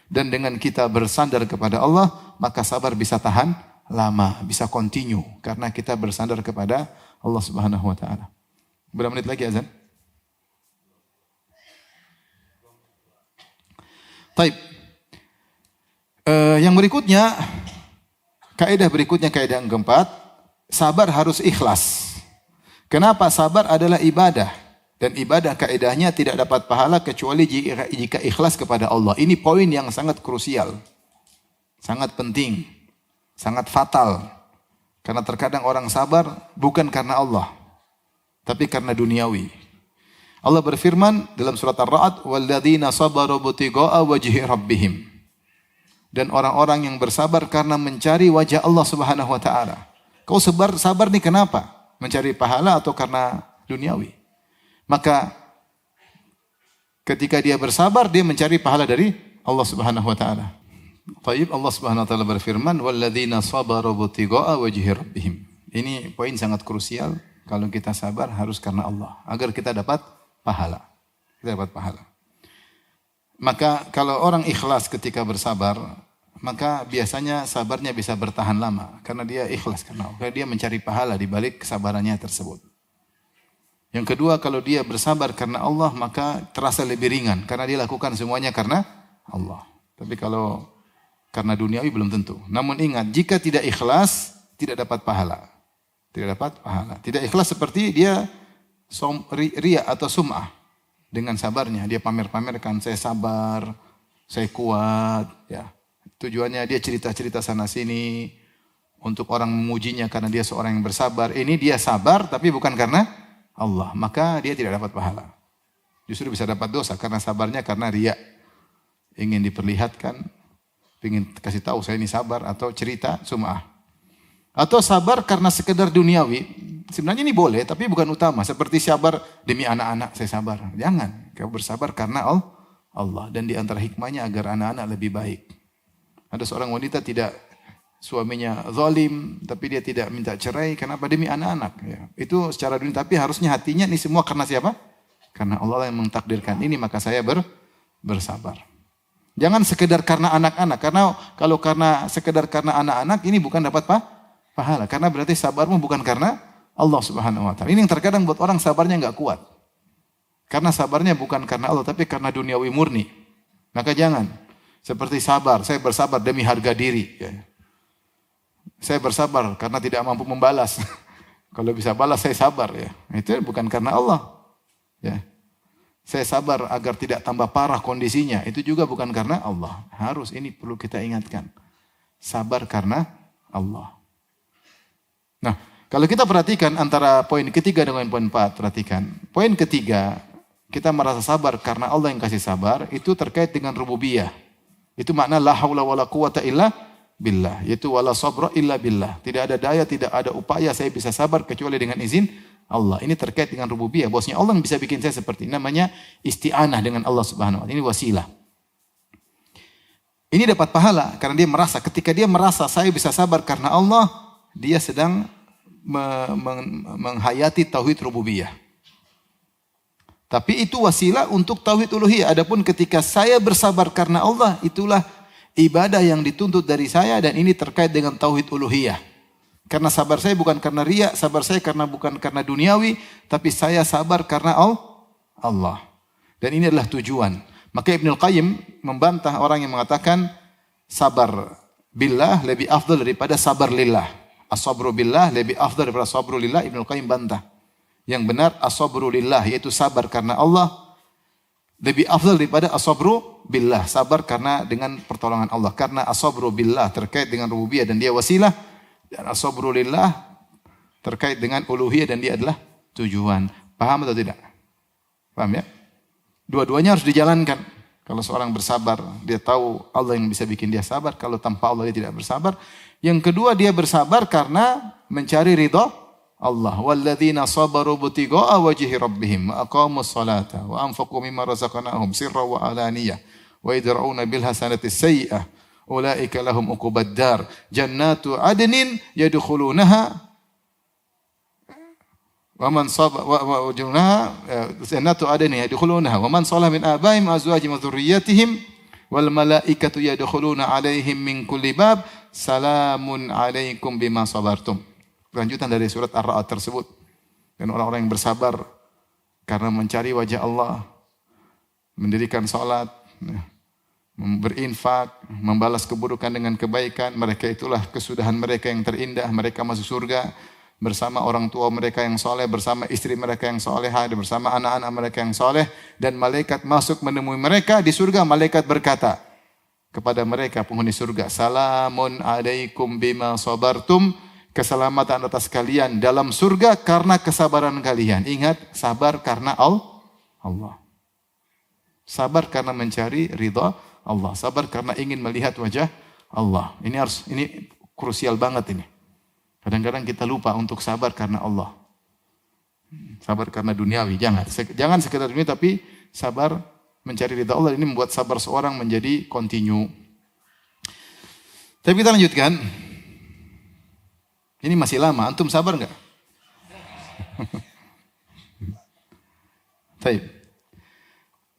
Dan dengan kita bersandar kepada Allah, maka sabar bisa tahan lama, bisa continue karena kita bersandar kepada Allah Subhanahu Wa Taala. Berapa menit lagi azan? Taib. Yang berikutnya, kaidah yang keempat, sabar harus ikhlas. Kenapa? Sabar adalah ibadah, dan ibadah kaidahnya tidak dapat pahala kecuali jika ikhlas kepada Allah. Ini poin yang sangat krusial, sangat penting, sangat fatal. Karena terkadang orang sabar bukan karena Allah, tapi karena duniawi. Allah berfirman dalam surat Ar-Ra'd, "Walladzina sabaru butiqa'a wajhi rabbihim." Dan orang-orang yang bersabar karena mencari wajah Allah Subhanahu Wa Taala. Kau sabar nih kenapa? Mencari pahala atau karena duniawi? Maka ketika dia bersabar, dia mencari pahala dari Allah Subhanahu Wa Taala. Taib, Allah Subhanahu Wa Taala berfirman, "Walladzina sabaru butiqa'a wajhi rabbihim." Ini poin sangat krusial. Kalau kita sabar harus karena Allah, agar kita dapat pahala. Kita dapat pahala. Maka kalau orang ikhlas ketika bersabar, maka biasanya sabarnya bisa bertahan lama karena dia ikhlas karena Allah. Dia mencari pahala di balik kesabarannya tersebut. Yang kedua, kalau dia bersabar karena Allah, maka terasa lebih ringan karena dia lakukan semuanya karena Allah. Tapi kalau karena duniawi belum tentu. Namun ingat, jika tidak ikhlas, tidak dapat pahala. Tidak dapat pahala. Tidak ikhlas seperti dia ria atau sum'ah. Dengan sabarnya, dia pamer-pamerkan, saya sabar, saya kuat. Ya. Tujuannya dia cerita-cerita sana sini untuk orang memujinya karena dia seorang yang bersabar. Ini dia sabar tapi bukan karena Allah. Maka dia tidak dapat pahala. Justru bisa dapat dosa karena sabarnya karena ria. Ingin diperlihatkan, ingin kasih tahu saya ini sabar, atau cerita sum'ah. Atau sabar karena sekedar duniawi. Sebenarnya ini boleh, tapi bukan utama. Seperti sabar demi anak-anak, saya sabar. Jangan, kau bersabar karena Allah. Dan di antara hikmahnya agar anak-anak lebih baik. Ada seorang wanita tidak, suaminya zalim, tapi dia tidak minta cerai. Kenapa? Demi anak-anak. Ya. Itu secara dunia, tapi harusnya hatinya ini semua karena siapa? Karena Allah yang mentakdirkan ini, maka saya bersabar. Jangan sekedar karena anak-anak. Karena kalau sekedar karena anak-anak, ini bukan dapat pahala. Karena berarti sabarmu bukan karena Allah Subhanahu Wa Taala. Ini yang terkadang buat orang sabarnya enggak kuat. Karena sabarnya bukan karena Allah, tapi karena duniawi murni. Maka jangan. Seperti sabar, saya bersabar demi harga diri. Ya. Saya bersabar karena tidak mampu membalas. Kalau bisa balas saya sabar. Ya. Itu bukan karena Allah. Ya. Saya sabar agar tidak tambah parah kondisinya. Itu juga bukan karena Allah. Harus, ini perlu kita ingatkan. Sabar karena Allah. Nah, kalau kita perhatikan antara poin ketiga dengan poin 4, perhatikan. Poin ketiga, kita merasa sabar karena Allah yang kasih sabar, itu terkait dengan rububiyah. Itu makna la haula wala quwata illa billah, yaitu wala sabra illa billah. Tidak ada daya, tidak ada upaya saya bisa sabar kecuali dengan izin Allah. Ini terkait dengan rububiyah. Bosnya Allah yang bisa bikin saya seperti ini. Namanya isti'anah dengan Allah Subhanahu wa taala. Ini wasilah. Ini dapat pahala karena dia merasa, ketika dia merasa saya bisa sabar karena Allah, dia sedang menghayati tauhid rububiyah. Tapi itu wasilah untuk tauhid uluhiyah. Adapun ketika saya bersabar karena Allah, itulah ibadah yang dituntut dari saya dan ini terkait dengan tauhid uluhiyah. Karena sabar saya bukan karena riya, sabar saya bukan karena duniawi, tapi saya sabar karena Allah. Dan ini adalah tujuan. Maka Ibnul Qayyim membantah orang yang mengatakan sabar billah lebih afdal daripada sabar lillah. As-sabru billah lebih afdal daripada sabru lillah. Ibnul Qayyim bantah. Yang benar as-sabru lillah, yaitu sabar karena Allah lebih afdal daripada as-sabru billah, sabar karena dengan pertolongan Allah. Karena as-sabru billah terkait dengan rububiyah dan dia wasilah, dan as-sabru lillah terkait dengan uluhiyah dan dia adalah tujuan. Paham atau tidak? Paham ya? Dua-duanya harus dijalankan. Kalau seorang bersabar, dia tahu Allah yang bisa bikin dia sabar. Kalau tanpa Allah dia tidak bersabar. Yang kedua, dia bersabar karena mencari ridha Allah. Walladzina sabaru butigaa wajhi rabbihim wa aqamus salata wa anfaqu mimma razaqnahum sirran wa alaniyah wa yadra'una bil hasanati sayyi'ah ulaika lahum uqubad dar jannatu adnin yadkhulunaha wa man sabara wa junnaha jannatu adnin yadkhulunaha wa man salaha min abaihim azwajihim wa dhurriyyatihim wal malaikatu yadkhuluna alaihim min kulli bab salamun alaikum bima sabartum. Lanjutan dari surat Ar-Ra'd tersebut. Dan orang-orang yang bersabar karena mencari wajah Allah, mendirikan salat, berinfak, membalas keburukan dengan kebaikan, mereka itulah kesudahan mereka yang terindah, mereka masuk surga bersama orang tua mereka yang soleh, bersama istri mereka yang solehah, bersama anak-anak mereka yang soleh, dan malaikat masuk menemui mereka di surga. Malaikat berkata kepada mereka penghuni surga, salamun alaikum bima sabartum, keselamatan atas kalian dalam surga karena kesabaran kalian. Ingat, sabar karena Allah. Sabar karena mencari ridha Allah. Sabar karena ingin melihat wajah Allah. Ini krusial banget ini. Kadang-kadang kita lupa untuk sabar karena Allah. Sabar karena duniawi, jangan sekedar dunia, tapi sabar mencari ridha Allah. Ini membuat sabar seorang menjadi kontinu. Tapi kita lanjutkan. Ini masih lama, antum sabar enggak? Baik.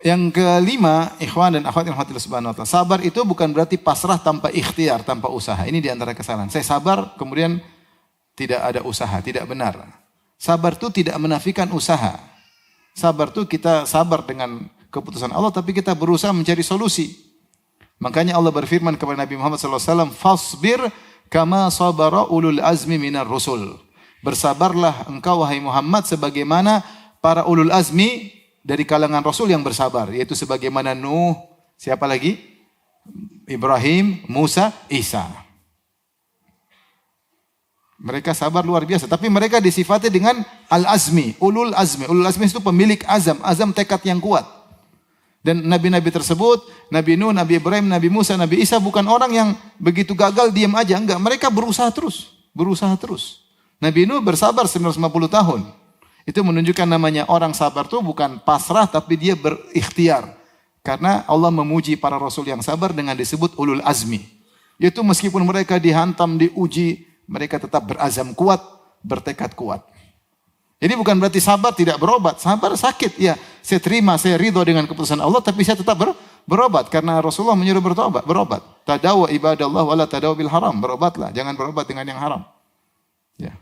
Yang kelima, ikhwan dan akhwat yang rahmatillah subhanahu wa ta'ala. Sabar itu bukan berarti pasrah tanpa ikhtiar, tanpa usaha. Ini diantara kesalahan. Saya sabar, kemudian tidak ada usaha, tidak benar. Sabar itu tidak menafikan usaha. Sabar itu kita sabar dengan keputusan Allah, tapi kita berusaha mencari solusi. Makanya Allah berfirman kepada Nabi Muhammad SAW, fasbir kama sabara ulul azmi minar rusul. Bersabarlah engkau wahai Muhammad sebagaimana para ulul azmi dari kalangan rasul yang bersabar, yaitu sebagaimana Nuh, siapa lagi? Ibrahim, Musa, Isa. Mereka sabar luar biasa, tapi mereka disifati dengan al-azmi, ulul azmi. Ulul azmi itu pemilik azam tekad yang kuat. Dan nabi-nabi tersebut, Nabi Nuh, Nabi Ibrahim, Nabi Musa, Nabi Isa bukan orang yang begitu gagal diam aja, enggak. Mereka berusaha terus. Nabi Nuh bersabar 950 tahun. Itu menunjukkan namanya orang sabar itu bukan pasrah, tapi dia berikhtiar. Karena Allah memuji para rasul yang sabar dengan disebut ulul azmi. Yaitu meskipun mereka dihantam, diuji, mereka tetap berazam kuat, bertekad kuat. Jadi bukan berarti sabar tidak berobat. Sabar sakit, ya. Saya terima, saya ridho dengan keputusan Allah, tapi saya tetap berobat. Karena Rasulullah menyuruh berobat. Tadawa ibadallah wala tadawa bil haram. Berobatlah, jangan berobat dengan yang haram. Ya.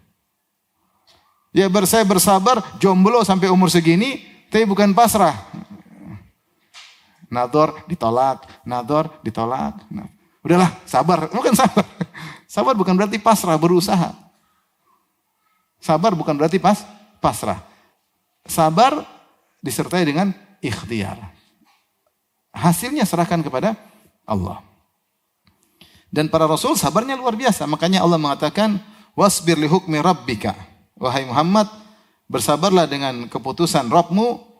Ya saya bersabar, jomblo sampai umur segini, tapi bukan pasrah. Nador ditolak. Nah, udahlah, sabar. Bukan sabar. Sabar bukan berarti pasrah, berusaha. Sabar bukan berarti pasrah. Sabar disertai dengan ikhtiar. Hasilnya serahkan kepada Allah. Dan para rasul sabarnya luar biasa. Makanya Allah mengatakan, wasbir li hukmi rabbika. Wahai Muhammad, bersabarlah dengan keputusan Rabbmu,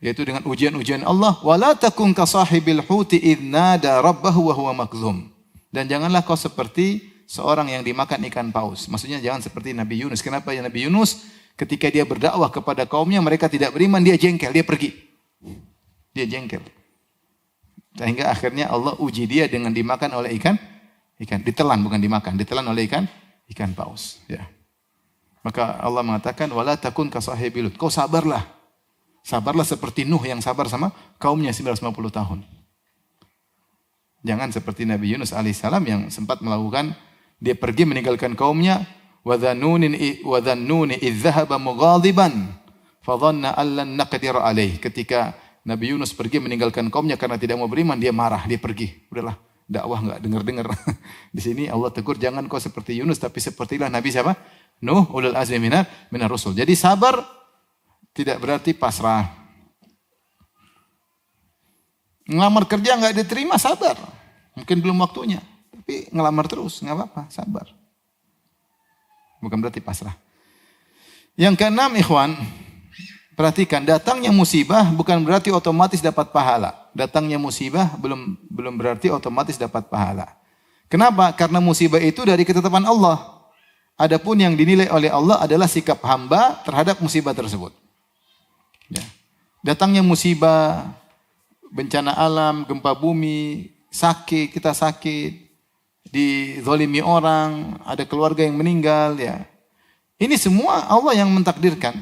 yaitu dengan ujian-ujian Allah. Wala takun ka sahibil huti idh nada rabbahu wa huwa makzum. Dan janganlah kau seperti seorang yang dimakan ikan paus. Maksudnya jangan seperti Nabi Yunus. Kenapa ya Nabi Yunus? Ketika dia berdakwah kepada kaumnya, mereka tidak beriman, dia jengkel, dia pergi. Dia jengkel. Sehingga akhirnya Allah uji dia dengan dimakan oleh ikan, ditelan bukan dimakan, ditelan oleh ikan paus. Ya. Maka Allah mengatakan, wala takun ka sahibil hut. Kau sabarlah. Sabarlah seperti Nuh yang sabar sama kaumnya 950 tahun. Jangan seperti Nabi Yunus alaihissalam yang sempat melakukan, dia pergi meninggalkan kaumnya, wa dhannuni idh dhahaba mughadiban fa dhanna an lan naqdir alaih. Ketika Nabi Yunus pergi meninggalkan kaumnya karena tidak mau beriman, dia marah, dia pergi. Udahlah, dakwah enggak dengar-dengar. Di sini Allah tegur, jangan kau seperti Yunus tapi sepertilah Nabi siapa? Nuh, ulul azmi minar rusul. Jadi sabar tidak berarti pasrah. Ngelamar kerja enggak diterima, sabar. Mungkin belum waktunya, tapi ngelamar terus, enggak apa-apa, sabar. Bukan berarti pasrah. Yang keenam, ikhwan, perhatikan, datangnya musibah bukan berarti otomatis dapat pahala. Datangnya musibah belum berarti otomatis dapat pahala. Kenapa? Karena musibah itu dari ketetapan Allah. Adapun yang dinilai oleh Allah adalah sikap hamba terhadap musibah tersebut. Ya. Datangnya musibah, bencana alam, gempa bumi, sakit, kita sakit, dizalimi orang, ada keluarga yang meninggal, ya. Ini semua Allah yang mentakdirkan.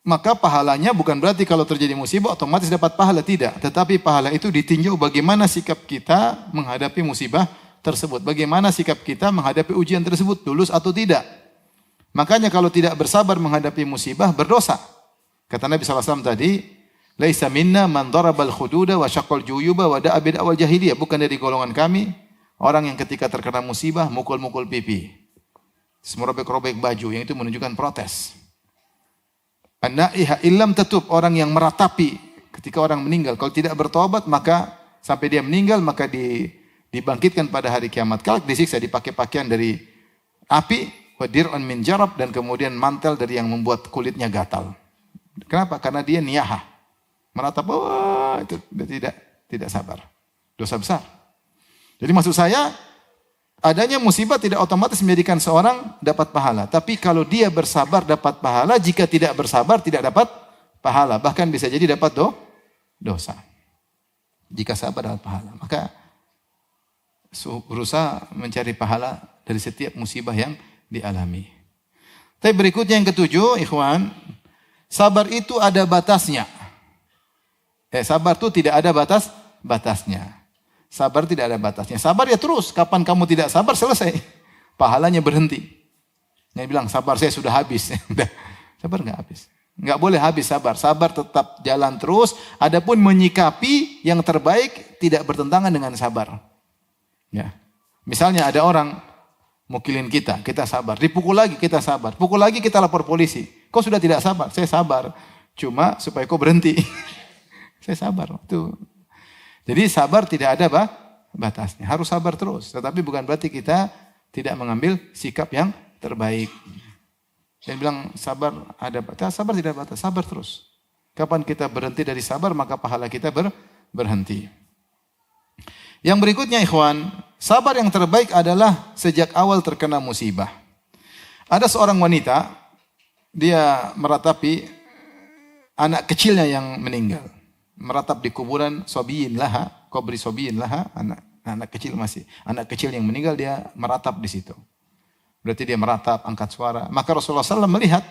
Maka pahalanya bukan berarti kalau terjadi musibah otomatis dapat pahala, tidak. Tetapi pahala itu ditinjau bagaimana sikap kita menghadapi musibah tersebut. Bagaimana sikap kita menghadapi ujian tersebut, lulus atau tidak. Makanya kalau tidak bersabar menghadapi musibah, berdosa. Kata Nabi SAW tadi, laisa minna man darabal khududa wa syaqqal juyuba wa da'a bid'awal jahiliyah. Bukan dari golongan kami orang yang ketika terkena musibah mukul-mukul pipi, merobek-robek baju, yang itu menunjukkan protes. An-na'iha illam tatub, orang yang meratapi ketika orang meninggal, kalau tidak bertobat maka sampai dia meninggal maka dibangkitkan pada hari kiamat kelak, disiksa, dipakai pakaian dari api, wa dir'un min jarab, dan kemudian mantel dari yang membuat kulitnya gatal. Kenapa? Karena dia niyahah, meratap, itu tidak sabar. Dosa besar. Jadi maksud saya, adanya musibah tidak otomatis menjadikan seorang dapat pahala. Tapi kalau dia bersabar dapat pahala, jika tidak bersabar tidak dapat pahala. Bahkan bisa jadi dapat dosa. Jika sabar dapat pahala. Maka berusaha mencari pahala dari setiap musibah yang dialami. Tapi berikutnya yang ketujuh, ikhwan, sabar itu ada batasnya. Sabar itu tidak ada batasnya. Sabar tidak ada batasnya. Sabar ya terus. Kapan kamu tidak sabar, selesai. Pahalanya berhenti. Yang bilang sabar saya sudah habis. Sabar enggak habis. Enggak boleh habis sabar. Sabar tetap jalan terus. Adapun menyikapi yang terbaik tidak bertentangan dengan sabar. Ya. Misalnya ada orang mukilin kita sabar. Dipukul lagi, kita sabar. Pukul lagi, kita lapor polisi. Kau sudah tidak sabar? Saya sabar. Cuma supaya kau berhenti. Saya sabar. Itu. Jadi sabar tidak ada batasnya. Harus sabar terus. Tetapi bukan berarti kita tidak mengambil sikap yang terbaik. Saya bilang sabar ada batas. Sabar tidak ada batas. Sabar terus. Kapan kita berhenti dari sabar, maka pahala kita berhenti. Yang berikutnya, ikhwan, sabar yang terbaik adalah sejak awal terkena musibah. Ada seorang wanita, dia meratapi anak kecilnya yang meninggal. Meratap di kuburan sobiyin laha, kubri sobiyin laha, anak kecil yang meninggal, dia meratap di situ. Berarti dia meratap, angkat suara. Maka Rasulullah SAW melihat,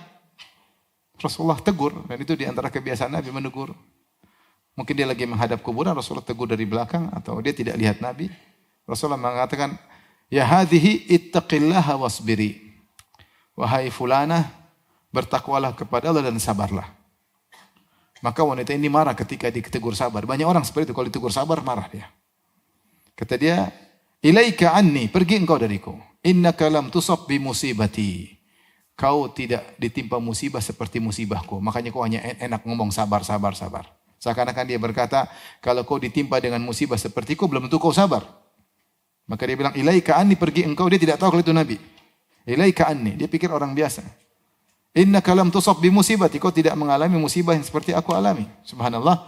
Rasulullah tegur, dan itu di antara kebiasaan Nabi menegur. Mungkin dia lagi menghadap kuburan, Rasulullah tegur dari belakang, atau dia tidak lihat Nabi. Rasulullah mengatakan, ya hadhihi ittaqillaha wasbiri. Wahai fulanah, bertakwalah kepada Allah dan sabarlah. Maka wanita ini marah ketika ditegur sabar. Banyak orang seperti itu, kalau ditegur sabar marah dia. Kata dia, ilaika anni, pergi engkau dariku. Innaka lam tusab bi musibati. Kau tidak ditimpa musibah seperti musibahku. Makanya kau hanya enak ngomong sabar. Seakan-akan dia berkata, kalau kau ditimpa dengan musibah sepertiku, belum tentu kau sabar. Maka dia bilang, ilaika anni, pergi engkau. Dia tidak tahu kalau itu Nabi. Ilaika anni. Dia pikir orang biasa. Innaka lam tusab bi musibati. Kau tidak mengalami musibah yang seperti aku alami. Subhanallah.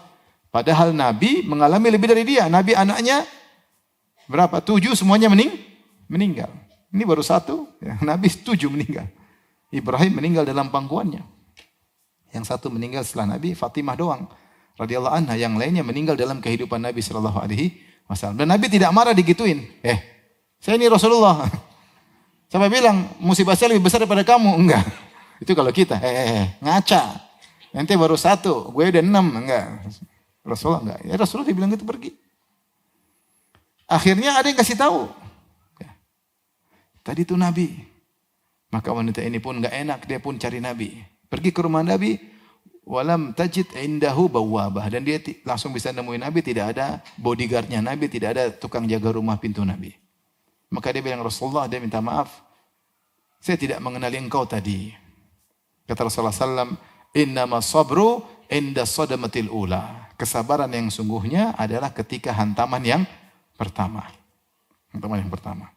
Padahal Nabi mengalami lebih dari dia. Nabi anaknya berapa? 7 semuanya meninggal. Ini baru 1. Ya, Nabi 7 meninggal. Ibrahim meninggal dalam pangkuannya. Yang 1 meninggal setelah Nabi, Fatimah doang. Radhiyallahu anha. Yang lainnya meninggal dalam kehidupan Nabi sallallahu alaihi wasallam. Dan Nabi tidak marah digituin. Saya ini Rasulullah. Sampai bilang, musibah saya lebih besar daripada kamu. Enggak. Itu kalau kita, ngaca. Nanti baru 1, gue udah 6. Enggak. Rasulullah enggak. Ya Rasulullah dia bilang gitu, pergi. Akhirnya ada yang kasih tahu. Tadi itu Nabi. Maka wanita ini pun enggak enak, dia pun cari Nabi. Pergi ke rumah Nabi, walam tajid indahu bawwabah, dan dia langsung bisa nemuin Nabi, tidak ada bodyguardnya Nabi, tidak ada tukang jaga rumah pintu Nabi. Maka dia bilang, Rasulullah, dia minta maaf, saya tidak mengenali engkau tadi. Kata Rasulullah SAW, innama sabru inda sadamatil ula. Kesabaran yang sungguhnya adalah ketika hantaman yang pertama. Hantaman yang pertama.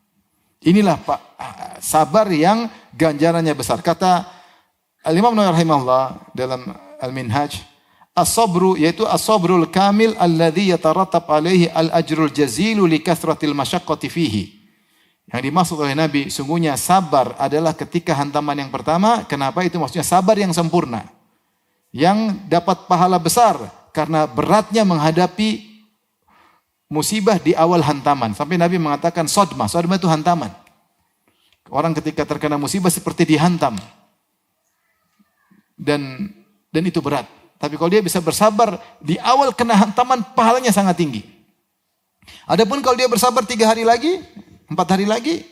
Inilah Pak, sabar yang ganjarannya besar. Kata Al-Imam Nawawi rahimahullah dalam Al-Minhaj, as-sabru yaitu as-sabrul kamil alladhi yatarattab alaihi al-ajrul jazilu li kathratil masyaqqati fihi. Yang dimaksud oleh Nabi, sungguhnya sabar adalah ketika hantaman yang pertama. Kenapa itu maksudnya sabar yang sempurna? Yang dapat pahala besar karena beratnya menghadapi musibah di awal hantaman. Sampai Nabi mengatakan sodma. Sodma itu hantaman. Orang ketika terkena musibah seperti dihantam. Dan itu berat. Tapi kalau dia bisa bersabar di awal kena hantaman, pahalanya sangat tinggi. Adapun kalau dia bersabar 3 hari lagi, 4 hari lagi,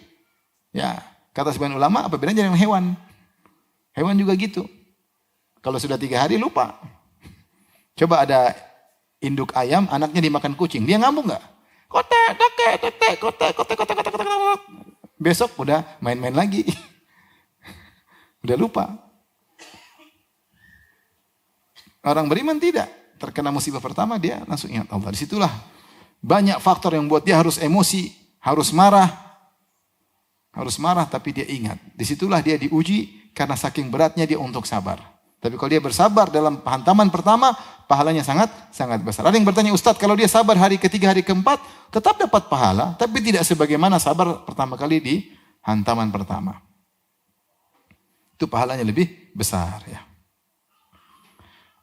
ya kata sebagian ulama, apa bedanya dengan hewan? Hewan juga gitu. Kalau sudah 3 hari lupa. Coba ada induk ayam, anaknya dimakan kucing, dia ngambung nggak? Kotek. Besok udah main-main lagi, udah lupa. Orang beriman tidak, terkena musibah pertama dia langsung ingat Allah. Disitulah banyak faktor yang buat dia harus emosi, harus marah, tapi dia ingat. Disitulah dia diuji karena saking beratnya dia untuk sabar. Tapi kalau dia bersabar dalam hantaman pertama, pahalanya sangat besar. Ada yang bertanya, Ustadz, kalau dia sabar hari ketiga, hari keempat, tetap dapat pahala, tapi tidak sebagaimana sabar pertama kali di hantaman pertama. Itu pahalanya lebih besar, ya.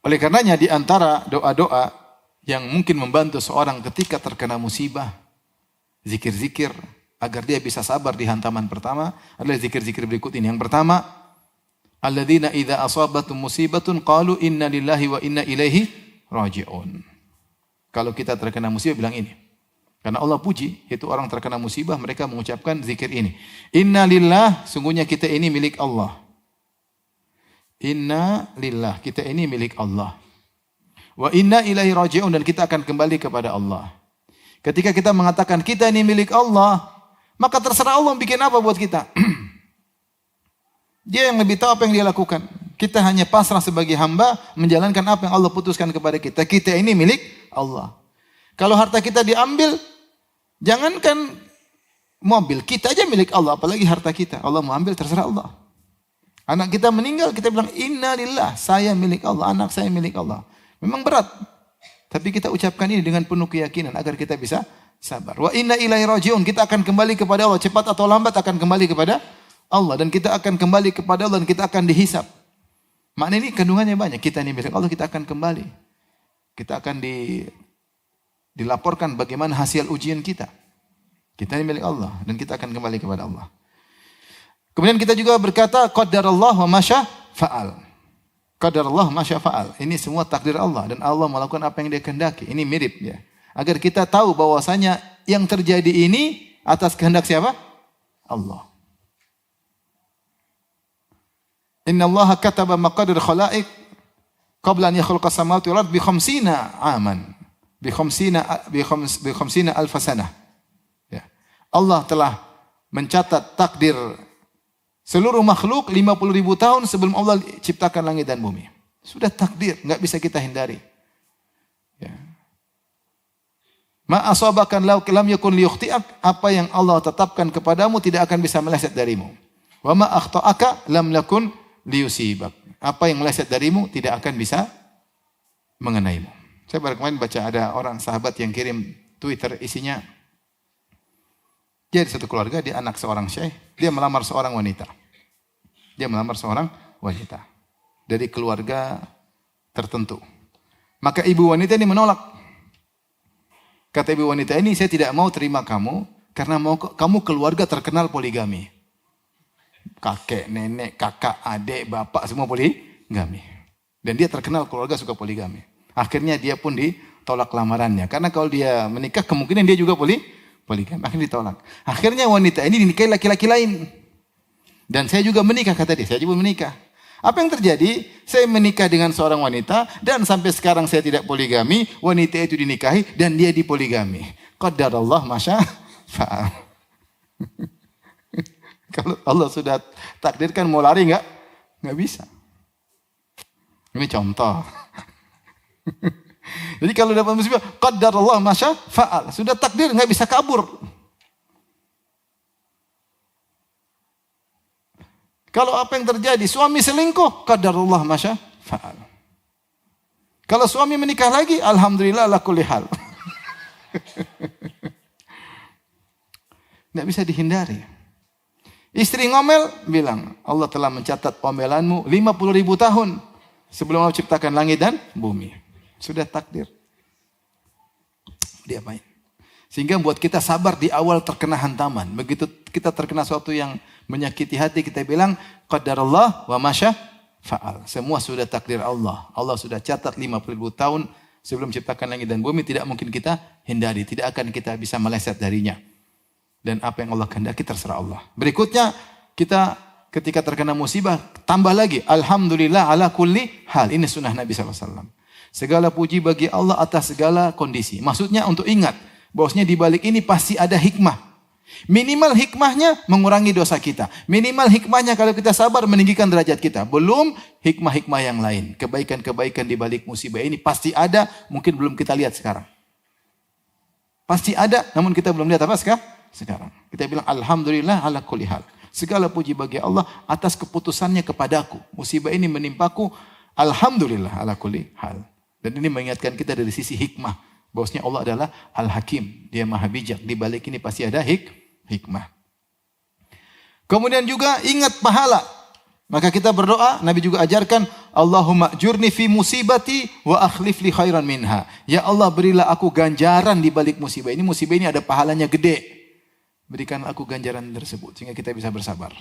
Oleh karenanya di antara doa-doa yang mungkin membantu seorang ketika terkena musibah, zikir-zikir agar dia bisa sabar di hantaman pertama adalah zikir-zikir berikut ini. Yang pertama, alladzina idza asabatum musibatun qalu inna lillahi wa inna ilaihi raji'un. Kalau kita terkena musibah bilang ini. Karena Allah puji, itu orang terkena musibah mereka mengucapkan zikir ini. Inna lillah, sungguhnya kita ini milik Allah. Inna lillah, kita ini milik Allah. Wa inna ilaihi raji'un, dan kita akan kembali kepada Allah. Ketika kita mengatakan kita ini milik Allah, maka terserah Allah bikin apa buat kita. Dia yang lebih tahu apa yang dia lakukan. Kita hanya pasrah sebagai hamba, menjalankan apa yang Allah putuskan kepada kita. Kita ini milik Allah. Kalau harta kita diambil, jangankan mobil, kita aja milik Allah, apalagi harta kita. Allah mau ambil, terserah Allah. Anak kita meninggal, kita bilang inna lillah, saya milik Allah, anak saya milik Allah. Memang berat, tapi kita ucapkan ini dengan penuh keyakinan agar kita bisa sabar. Wa inna ilaihi raji'un, kita akan kembali kepada Allah, cepat atau lambat akan kembali kepada Allah, dan kita akan kembali kepada Allah, dan kita akan dihisab. Makna ini kandungannya banyak. Kita ini milik Allah, kita akan kembali. Kita akan dilaporkan bagaimana hasil ujian kita. Kita ini milik Allah, dan kita akan kembali kepada Allah. Kemudian kita juga berkata qadarallah wa masya fa'al. Qadarallah masya fa'al. Ini semua takdir Allah, dan Allah melakukan apa yang Dia kehendaki. Ini mirip ya. Agar kita tahu bahwasanya yang terjadi ini atas kehendak siapa? Allah. Inna Allah kataba maqadir khalaiq qabla an yakhluqa samawati wal ard bi 50 aman. Bi 50 alf sanah. Ya. Allah telah mencatat takdir seluruh makhluk 50.000 tahun sebelum Allah ciptakan langit dan bumi. Sudah takdir, enggak bisa kita hindari. Ya. Ma asabakan lam yakun liyukhti'ak, apa yang Allah tetapkan kepadamu tidak akan bisa meleset darimu. Wa ma akhta'aka lam lakun liyusibak. Apa yang meleset darimu tidak akan bisa mengenaimu. Saya baru kemarin baca ada orang sahabat yang kirim Twitter isinya, dia di satu keluarga, dia anak seorang syekh, dia melamar seorang wanita. Dia melamar seorang wanita dari keluarga tertentu. Maka ibu wanita ini menolak. Kata ibu wanita ini, saya tidak mau terima kamu karena kamu keluarga terkenal poligami. Kakek, nenek, kakak, adik, bapak semua poligami. Dan dia terkenal keluarga suka poligami. Akhirnya dia pun ditolak lamarannya. Karena kalau dia menikah kemungkinan dia juga poligami. Akhirnya ditolak. Akhirnya wanita ini dinikahi laki-laki lain. Dan saya juga menikah, kata dia. Saya juga menikah. Apa yang terjadi? Saya menikah dengan seorang wanita dan sampai sekarang saya tidak poligami. Wanita itu dinikahi dan dia dipoligami. Qadarallah masya fa'al. Kalau Allah sudah takdirkan mau lari nggak bisa. Ini contoh. Jadi kalau dapat musibah, qadarallah masya fa'al. Sudah takdir nggak bisa kabur. Kalau apa yang terjadi, suami selingkuh, qadarullah masya fa'al. Kalau suami menikah lagi, alhamdulillah ala kulli hal. Nggak bisa dihindari. Istri ngomel, bilang, Allah telah mencatat omelanmu 50.000 tahun sebelum Allah ciptakan langit dan bumi. Sudah takdir. Diapain? Sehingga buat kita sabar di awal terkena hantaman. Begitu kita terkena sesuatu yang menyakiti hati, kita bilang, qadarallah wa masya fa'al. Semua sudah takdir Allah. Allah sudah catat 50.000 tahun sebelum ciptakan langit dan bumi. Tidak mungkin kita hindari. Tidak akan kita bisa meleset darinya. Dan apa yang Allah kehendaki terserah Allah. Berikutnya, kita ketika terkena musibah, tambah lagi. Alhamdulillah ala kulli hal. Ini sunnah Nabi SAW. Segala puji bagi Allah atas segala kondisi. Maksudnya untuk ingat, bahwasanya di balik ini pasti ada hikmah. Minimal hikmahnya mengurangi dosa kita. Minimal hikmahnya kalau kita sabar meninggikan derajat kita. Belum hikmah-hikmah yang lain. Kebaikan-kebaikan di balik musibah ini pasti ada, mungkin belum kita lihat sekarang. Pasti ada, namun kita belum lihat apa sekarang. Kita bilang alhamdulillah ala kulli hal. Segala puji bagi Allah atas keputusannya kepadaku. Musibah ini menimpaku, alhamdulillah ala kulli hal. Dan ini mengingatkan kita dari sisi hikmah. Bahwasanya Allah adalah Al-Hakim. Dia maha bijak. Di balik ini pasti ada hikmah. Kemudian juga ingat pahala. Maka kita berdoa, Nabi juga ajarkan, Allahumma ajurni fi musibati wa akhlif li khairan minha. Ya Allah, berilah aku ganjaran di balik musibah ini. Musibah ini ada pahalanya gede. Berikan aku ganjaran tersebut sehingga kita bisa bersabar.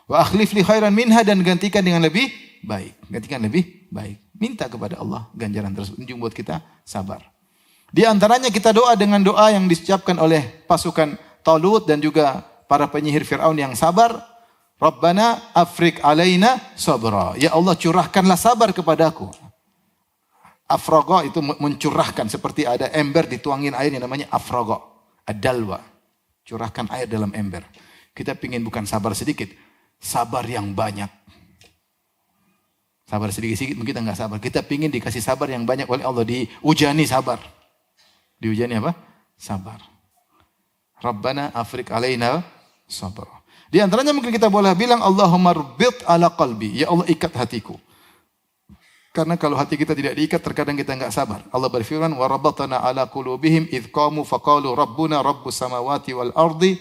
Wa akhlif li khairan minha, dan gantikan dengan lebih baik. Gantikan lebih baik. Minta kepada Allah ganjaran tersebut. Ini buat kita sabar. Di antaranya kita doa dengan doa yang diucapkan oleh pasukan Talut dan juga para penyihir Fir'aun yang sabar. Rabbana afrik alaina sabra. Ya Allah, curahkanlah sabar kepadaku. Afraga itu mencurahkan, seperti ada ember dituangin air yang namanya afraga. Ad-dalwa. Curahkan air dalam ember. Kita pingin bukan sabar sedikit, sabar yang banyak. Sabar sedikit-sedikit mungkin kita enggak sabar. Kita pingin dikasih sabar yang banyak oleh Allah. Diujani sabar. Diujani apa? Sabar. Rabbana afrik alaina sabra. Di antaranya mungkin kita boleh bilang, Allahumma rubbit ala qalbi. Ya Allah, ikat hatiku. Karena kalau hati kita tidak diikat, terkadang kita enggak sabar. Allah berfirman, wa rabbatana ala qulubihim idh qamu faqalu rabbuna rabbus samawati wal ardi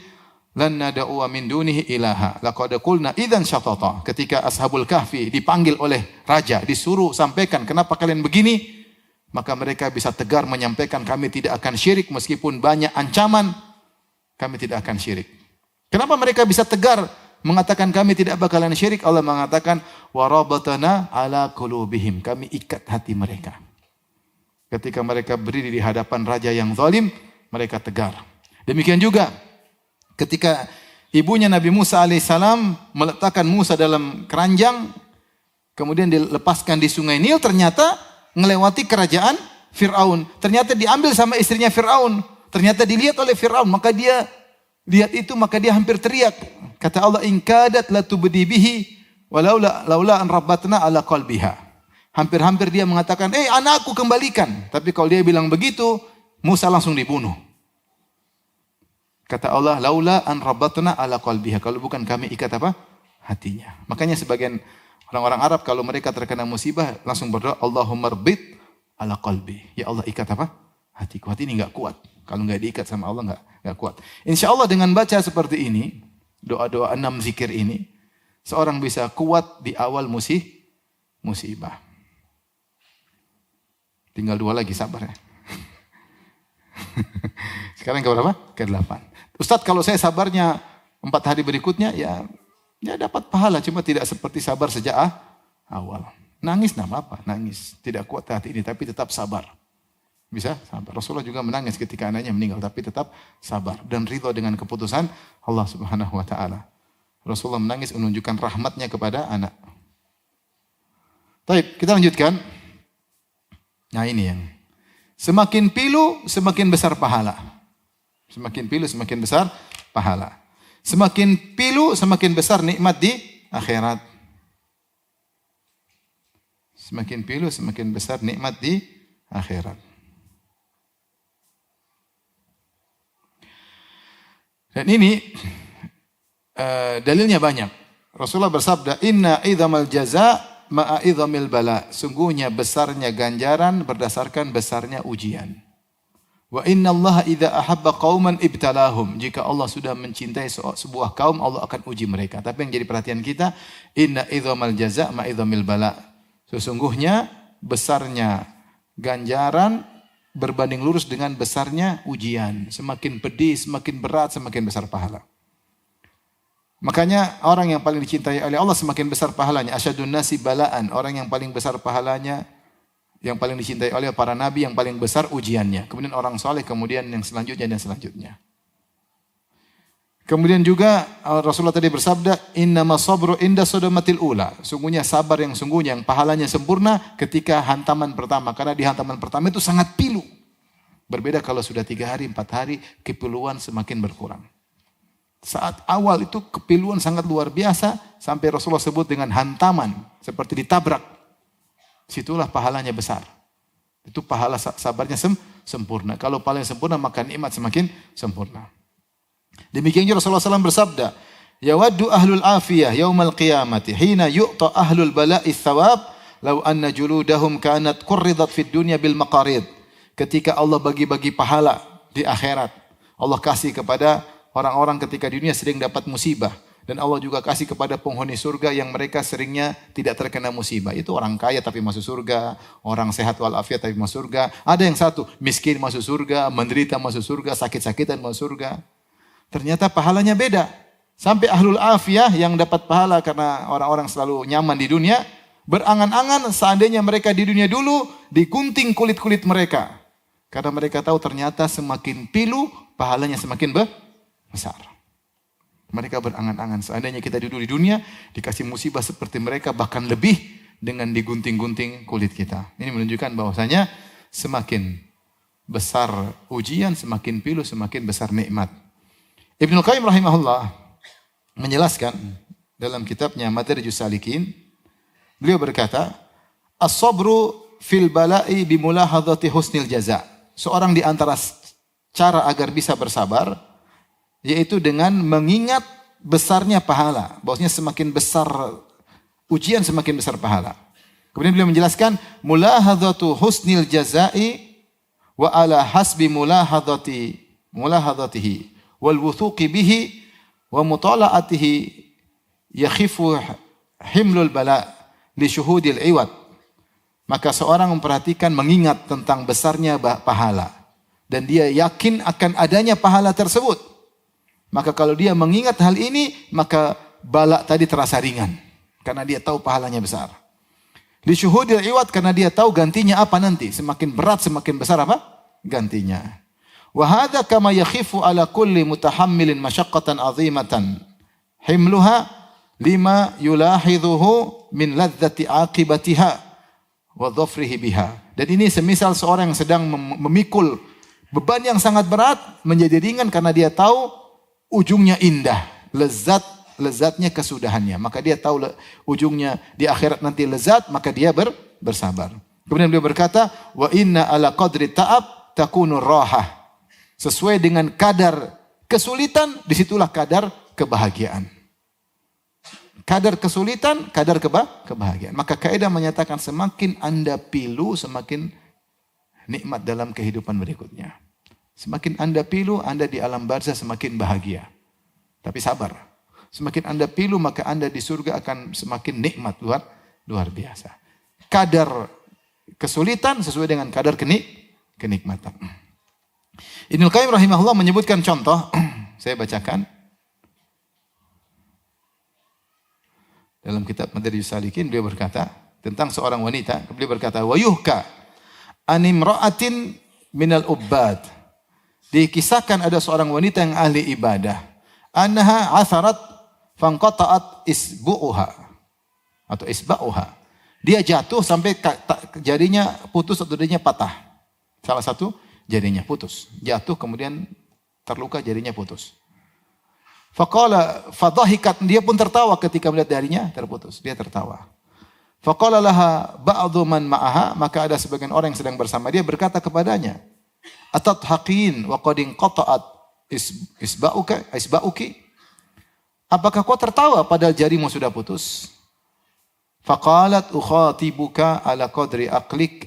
lan nad'u min dunihi ilaha. Laqad qulna idzan syatata. Ketika Ashabul Kahfi dipanggil oleh raja, disuruh sampaikan kenapa kalian begini, maka mereka bisa tegar menyampaikan, kami tidak akan syirik meskipun banyak ancaman, kami tidak akan syirik. Kenapa mereka bisa tegar mengatakan kami tidak bakalan syirik? Allah mengatakan warabatana ala qulubihim, kami ikat hati mereka. Ketika mereka berdiri di hadapan raja yang zalim, mereka tegar. Demikian juga ketika ibunya Nabi Musa alaihissalam meletakkan Musa dalam keranjang, kemudian dilepaskan di sungai Nil, ternyata melewati kerajaan Fir'aun. Ternyata diambil sama istrinya Fir'aun. Ternyata dilihat oleh Fir'aun, maka dia lihat itu, maka dia hampir teriak. Kata Allah, in kadat la tubdi bihi laula an rabbatna ala qalbiha. Hampir-hampir dia mengatakan, anakku kembalikan. Tapi kalau dia bilang begitu, Musa langsung dibunuh. Kata Allah, laula an rabbatna ala qalbiha. Kalau bukan kami ikat apa? hatinya. Makanya sebagian orang-orang Arab kalau mereka terkena musibah langsung berdoa, Allahumma rbit ala qalbi. Ya Allah, ikat apa? Hatiku. Hati ini enggak kuat. Kalau enggak diikat sama Allah enggak kuat. Insya Allah dengan baca seperti ini, doa-doa 6 zikir ini, seorang bisa kuat di awal musibah. Tinggal 2 lagi, sabar ya. Sekarang ke berapa? Ke-8. Ustadz, kalau saya sabarnya 4 hari berikutnya, ya dapat pahala. Cuma tidak seperti sabar sejak awal. Nangis enggak apa-apa, nangis. Tidak kuat hati ini, tapi tetap sabar. Bisa sabar. Rasulullah juga menangis ketika anaknya meninggal, tapi tetap sabar. Dan ridho dengan keputusan Allah Subhanahu wa ta'ala. Rasulullah menangis menunjukkan rahmatnya kepada anak. Baik, kita lanjutkan. Nah ini yang semakin pilu, semakin besar pahala. Semakin pilu, semakin besar pahala. Semakin pilu, semakin besar nikmat di akhirat. Semakin pilu, semakin besar nikmat di akhirat. Dan ini dalilnya banyak. Rasulullah bersabda, Inna idhamal jaza ma'a idhamil bala. Sungguhnya besarnya ganjaran berdasarkan besarnya ujian. Wa inna Allah idha ahabba qawman ibtalahum. Jika Allah sudah mencintai sebuah kaum, Allah akan uji mereka. Tapi yang jadi perhatian kita, Inna idhamal jaza ma'a idhamil bala. Sesungguhnya besarnya ganjaran berbanding lurus dengan besarnya ujian. Semakin pedih, semakin berat, semakin besar pahala. Makanya orang yang paling dicintai oleh Allah semakin besar pahalanya. Asyadun nasi balaan. Orang yang paling besar pahalanya, yang paling dicintai oleh para nabi, yang paling besar ujiannya. Kemudian orang soleh, kemudian yang selanjutnya dan selanjutnya. Kemudian juga Rasulullah tadi bersabda, Innama sabru inda sodomatil ula. Sungguhnya sabar yang sungguhnya, yang pahalanya sempurna ketika hantaman pertama. Karena di hantaman pertama itu sangat pilu. Berbeda kalau sudah 3 hari, 4 hari, kepiluan semakin berkurang. Saat awal itu kepiluan sangat luar biasa, sampai Rasulullah sebut dengan hantaman, seperti ditabrak. Situlah pahalanya besar. Itu pahala sabarnya sempurna. Kalau paling sempurna, maka nikmat semakin sempurna. Demikian juga Rasulullah SAW bersabda, Yawaddu ahlul afiyah yaumal qiyamati, hina yu'ta ahlul bala'i thawab, law anna juludahum kanat qurridat fid dunya bil maqarid. Ketika Allah bagi-bagi pahala di akhirat, Allah kasih kepada orang-orang ketika di dunia sering dapat musibah. Dan Allah juga kasih kepada penghuni surga yang mereka seringnya tidak terkena musibah. Itu orang kaya tapi masuk surga, orang sehat walafiat tapi masuk surga. Ada yang satu, miskin masuk surga, menderita masuk surga, sakit-sakitan masuk surga. Ternyata pahalanya beda. Sampai ahlul afiyah yang dapat pahala karena orang-orang selalu nyaman di dunia, berangan-angan seandainya mereka di dunia dulu digunting kulit-kulit mereka. Karena mereka tahu ternyata semakin pilu, pahalanya semakin besar. Mereka berangan-angan, seandainya kita duduk di dunia, dikasih musibah seperti mereka, bahkan lebih dengan digunting-gunting kulit kita. Ini menunjukkan bahwasanya semakin besar ujian, semakin pilu, semakin besar nikmat. Ibnu Qayyim rahimahullah menjelaskan dalam kitabnya Madarijus Salikin, beliau berkata, As-sabru fil bala'i bimulahadhati husnil jaza. Seorang di antara cara agar bisa bersabar, yaitu dengan mengingat besarnya pahala. Bahwasanya semakin besar ujian, semakin besar pahala. Kemudian beliau menjelaskan, mulahadhatu husnil jazai wa ala hasbi mulahadhatihi wal wuthuqi bihi wa mutala'atihi yakhifu himlul bala li syuhudil iwad. Maka seorang memperhatikan, mengingat tentang besarnya pahala. Dan dia yakin akan adanya pahala tersebut. Maka kalau dia mengingat hal ini, maka bala tadi terasa ringan. Karena dia tahu pahalanya besar. Li syuhudil iwad, karena dia tahu gantinya apa nanti. Semakin berat, semakin besar apa? Gantinya. Wa hadha kama yakhifu ala kulli mutahammilin masyaqqatan azimatan. Himluha lima yulahidhuhu min ladzati aqibatiha wa dhafrihi biha. Dan ini semisal seorang yang sedang memikul beban yang sangat berat menjadi ringan karena dia tahu ujungnya indah, lezatnya kesudahannya. Maka dia tahu ujungnya di akhirat nanti lezat, maka dia bersabar. Kemudian beliau berkata, wa inna ala qadri ta'ab takunu rahah. Sesuai dengan kadar kesulitan, disitulah kadar kebahagiaan. Kadar kesulitan, kadar kebahagiaan. Maka kaidah menyatakan semakin Anda pilu, semakin nikmat dalam kehidupan berikutnya. Semakin Anda pilu, Anda di alam barzah semakin bahagia. Tapi sabar. Semakin Anda pilu, maka Anda di surga akan semakin nikmat luar biasa. Kadar kesulitan sesuai dengan kadar kenikmatan. Ibnu Qayyim rahimahullah menyebutkan contoh, saya bacakan. Dalam kitab Madarijus Salikin beliau berkata tentang seorang wanita, beliau berkata wayuhka animra'atin minal ubbad. Dikisahkan ada seorang wanita yang ahli ibadah. Annaha atharat fanqata'at isbu'uha atau isba'uha. Dia jatuh sampai jarinya putus atau jarinya patah. Salah satu jarinya putus. Jatuh kemudian terluka jarinya putus. Faqala fadhahikat, dia pun tertawa ketika melihat jarinya terputus. Dia tertawa. Faqala laha ba'dhu man ma'aha, maka ada sebagian orang yang sedang bersama dia berkata kepadanya, "Atadhaqin wa qad inqata'at isba'uki?" Apakah kau tertawa padahal jarimu sudah putus? Faqalat ukhatibuka ala qadri aklik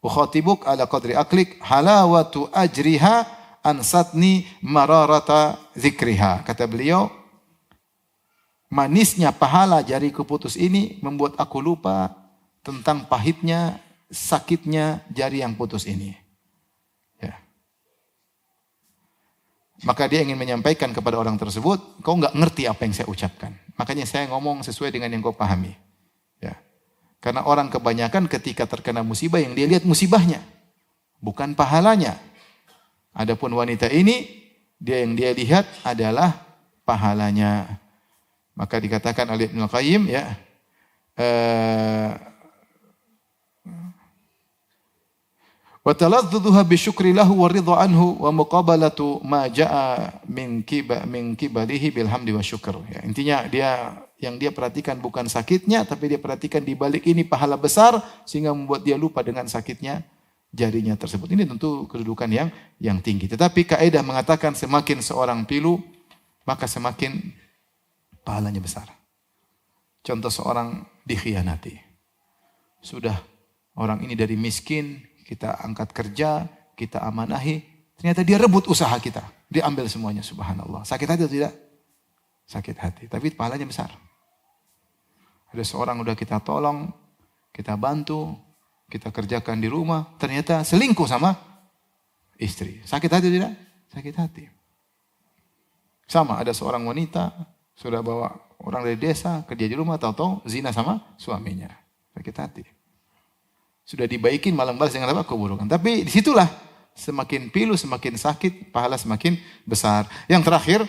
ukhatibuk ala qadri aklik halawatu ajriha ansatni mararata zikriha. Kata beliau, manisnya pahala jariku putus ini membuat aku lupa tentang pahitnya, sakitnya jari yang putus ini. Ya. Maka dia ingin menyampaikan kepada orang tersebut, kau enggak ngerti apa yang saya ucapkan. Makanya saya ngomong sesuai dengan yang kau pahami. Ya. Karena orang kebanyakan ketika terkena musibah yang dia lihat musibahnya, bukan pahalanya. Adapun wanita ini, yang dia lihat adalah pahalanya. Maka dikatakan oleh Ibnu Qayyim, ya, wa taladhdhuha bi syukri lahu wa ridha anhu wa muqabalatu ma jaa min kibalihi bil hamdi wa syukr. Ya, intinya yang dia perhatikan bukan sakitnya, tapi dia perhatikan di balik ini pahala besar sehingga membuat dia lupa dengan sakitnya jarinya tersebut. Ini tentu kedudukan yang tinggi. Tetapi kaidah mengatakan semakin seorang pilu, maka semakin pahalanya besar. Contoh seorang dikhianati. Sudah orang ini dari miskin, kita angkat kerja, kita amanahi, ternyata dia rebut usaha kita. Dia ambil semuanya, subhanallah. Sakit hati atau tidak? Sakit hati, tapi pahalanya besar. Ada seorang udah kita tolong, kita bantu, kita kerjakan di rumah, ternyata selingkuh sama istri. Sakit hati tidak? Sakit hati. Sama, ada seorang wanita, sudah bawa orang dari desa, kerja di rumah, tahu-tahu zina sama suaminya. Sakit hati. Sudah dibaikin, malam balas dengan apa? Keburukan. Tapi disitulah, semakin pilu, semakin sakit, pahala semakin besar. Yang terakhir,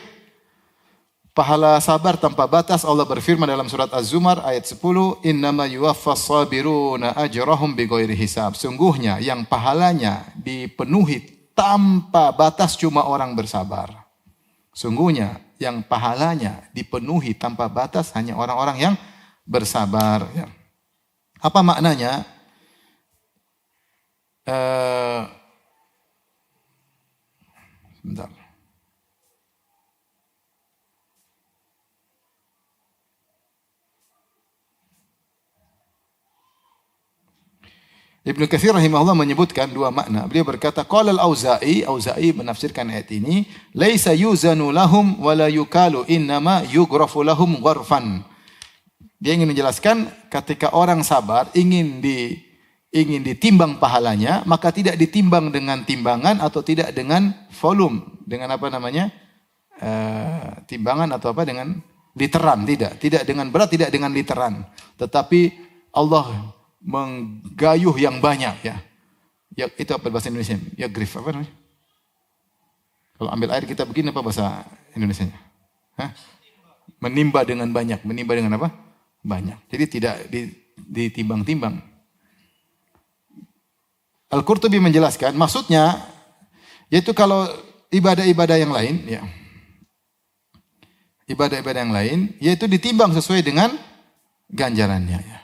pahala sabar tanpa batas. Allah berfirman dalam surat Az-Zumar ayat 10, "Innama yuwaffas sabiruna ajrahum bighairi hisab." Sungguhnya yang pahalanya dipenuhi tanpa batas cuma orang bersabar. Sungguhnya yang pahalanya dipenuhi tanpa batas hanya orang-orang yang bersabar. Apa maknanya? Sebentar. Ibnu Katsir rahimahullah menyebutkan dua makna. Beliau berkata, qala al-Auza'i, Auza'i menafsirkan ayat ini, laisa yuzanu lahum wa la yukalu innama yughrafu lahum gharfan. Dia ingin menjelaskan ketika orang sabar ingin ditimbang pahalanya, maka tidak ditimbang dengan timbangan atau tidak dengan volume, dengan apa namanya? Timbangan atau apa dengan literan, tidak dengan berat, tidak dengan literan. Tetapi Allah menggayuh yang banyak, ya. Ya, itu apa bahasa Indonesia? Ya grif apa namanya? Kalau ambil air kita begini apa bahasa Indonesianya? Hah? Menimba dengan banyak. Menimba dengan apa? Banyak. Jadi tidak ditimbang-timbang. Al-Qurtubi menjelaskan, maksudnya yaitu kalau ibadah-ibadah yang lain, ya. Ibadah-ibadah yang lain yaitu ditimbang sesuai dengan ganjarannya, ya.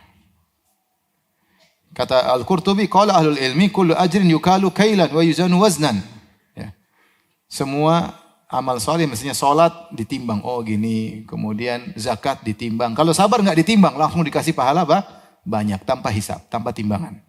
Kata Al-Qurtubi, qala ahlul ilmi kullu ajrin yukalu kailan wa yuzanu waznan. Ya. Semua amal soleh mestinya sholat ditimbang. Oh gini. Kemudian zakat ditimbang. Kalau sabar nggak ditimbang, langsung dikasih pahala banyak. Tanpa hisab, tanpa timbangan.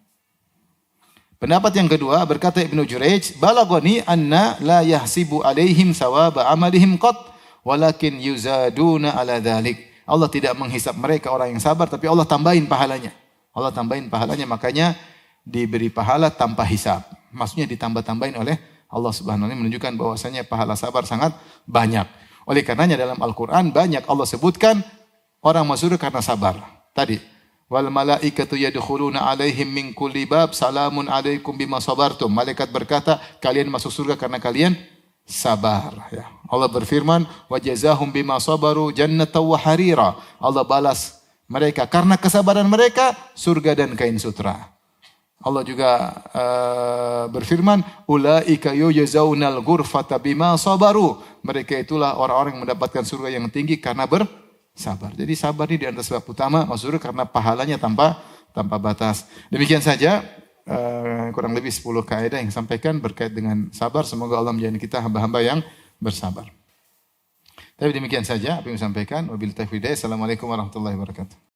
Pendapat yang kedua berkata Ibnu Jurayj, balagoni anna la yahsibu alaihim sawaba amalihim qat, walakin yuzaduna ala dhalik. Allah tidak menghisab mereka orang yang sabar, tapi Allah tambahin pahalanya. Allah tambahin pahalanya, makanya diberi pahala tanpa hisab. Maksudnya ditambah-tambahin oleh Allah Subhanahu wa taala, menunjukkan bahwasanya pahala sabar sangat banyak. Oleh karenanya dalam Al-Qur'an banyak Allah sebutkan orang masuk surga karena sabar. Tadi wal malaikatu yadkhuluna alaihim min kulli bab salamun alaikum bima sabartum. Malaikat berkata, kalian masuk surga karena kalian sabar. Ya. Allah berfirman, wa jazahum bima sabaru jannatan wa harira. Allah balas mereka karena kesabaran mereka surga dan kain sutra. Allah juga berfirman, ulaika yujazaunal ghurfata bima sabaru. Mereka itulah orang-orang yang mendapatkan surga yang tinggi karena sabar. Jadi sabar ini di antara sebab utama masuk surga karena pahalanya tanpa batas. Demikian saja kurang lebih 10 kaidah yang disampaikan berkait dengan sabar. Semoga Allah menjadikan kita hamba-hamba yang bersabar. Tapi demikian saja apa yang disampaikan. Wabillahi taufiq. Assalamualaikum warahmatullahi wabarakatuh.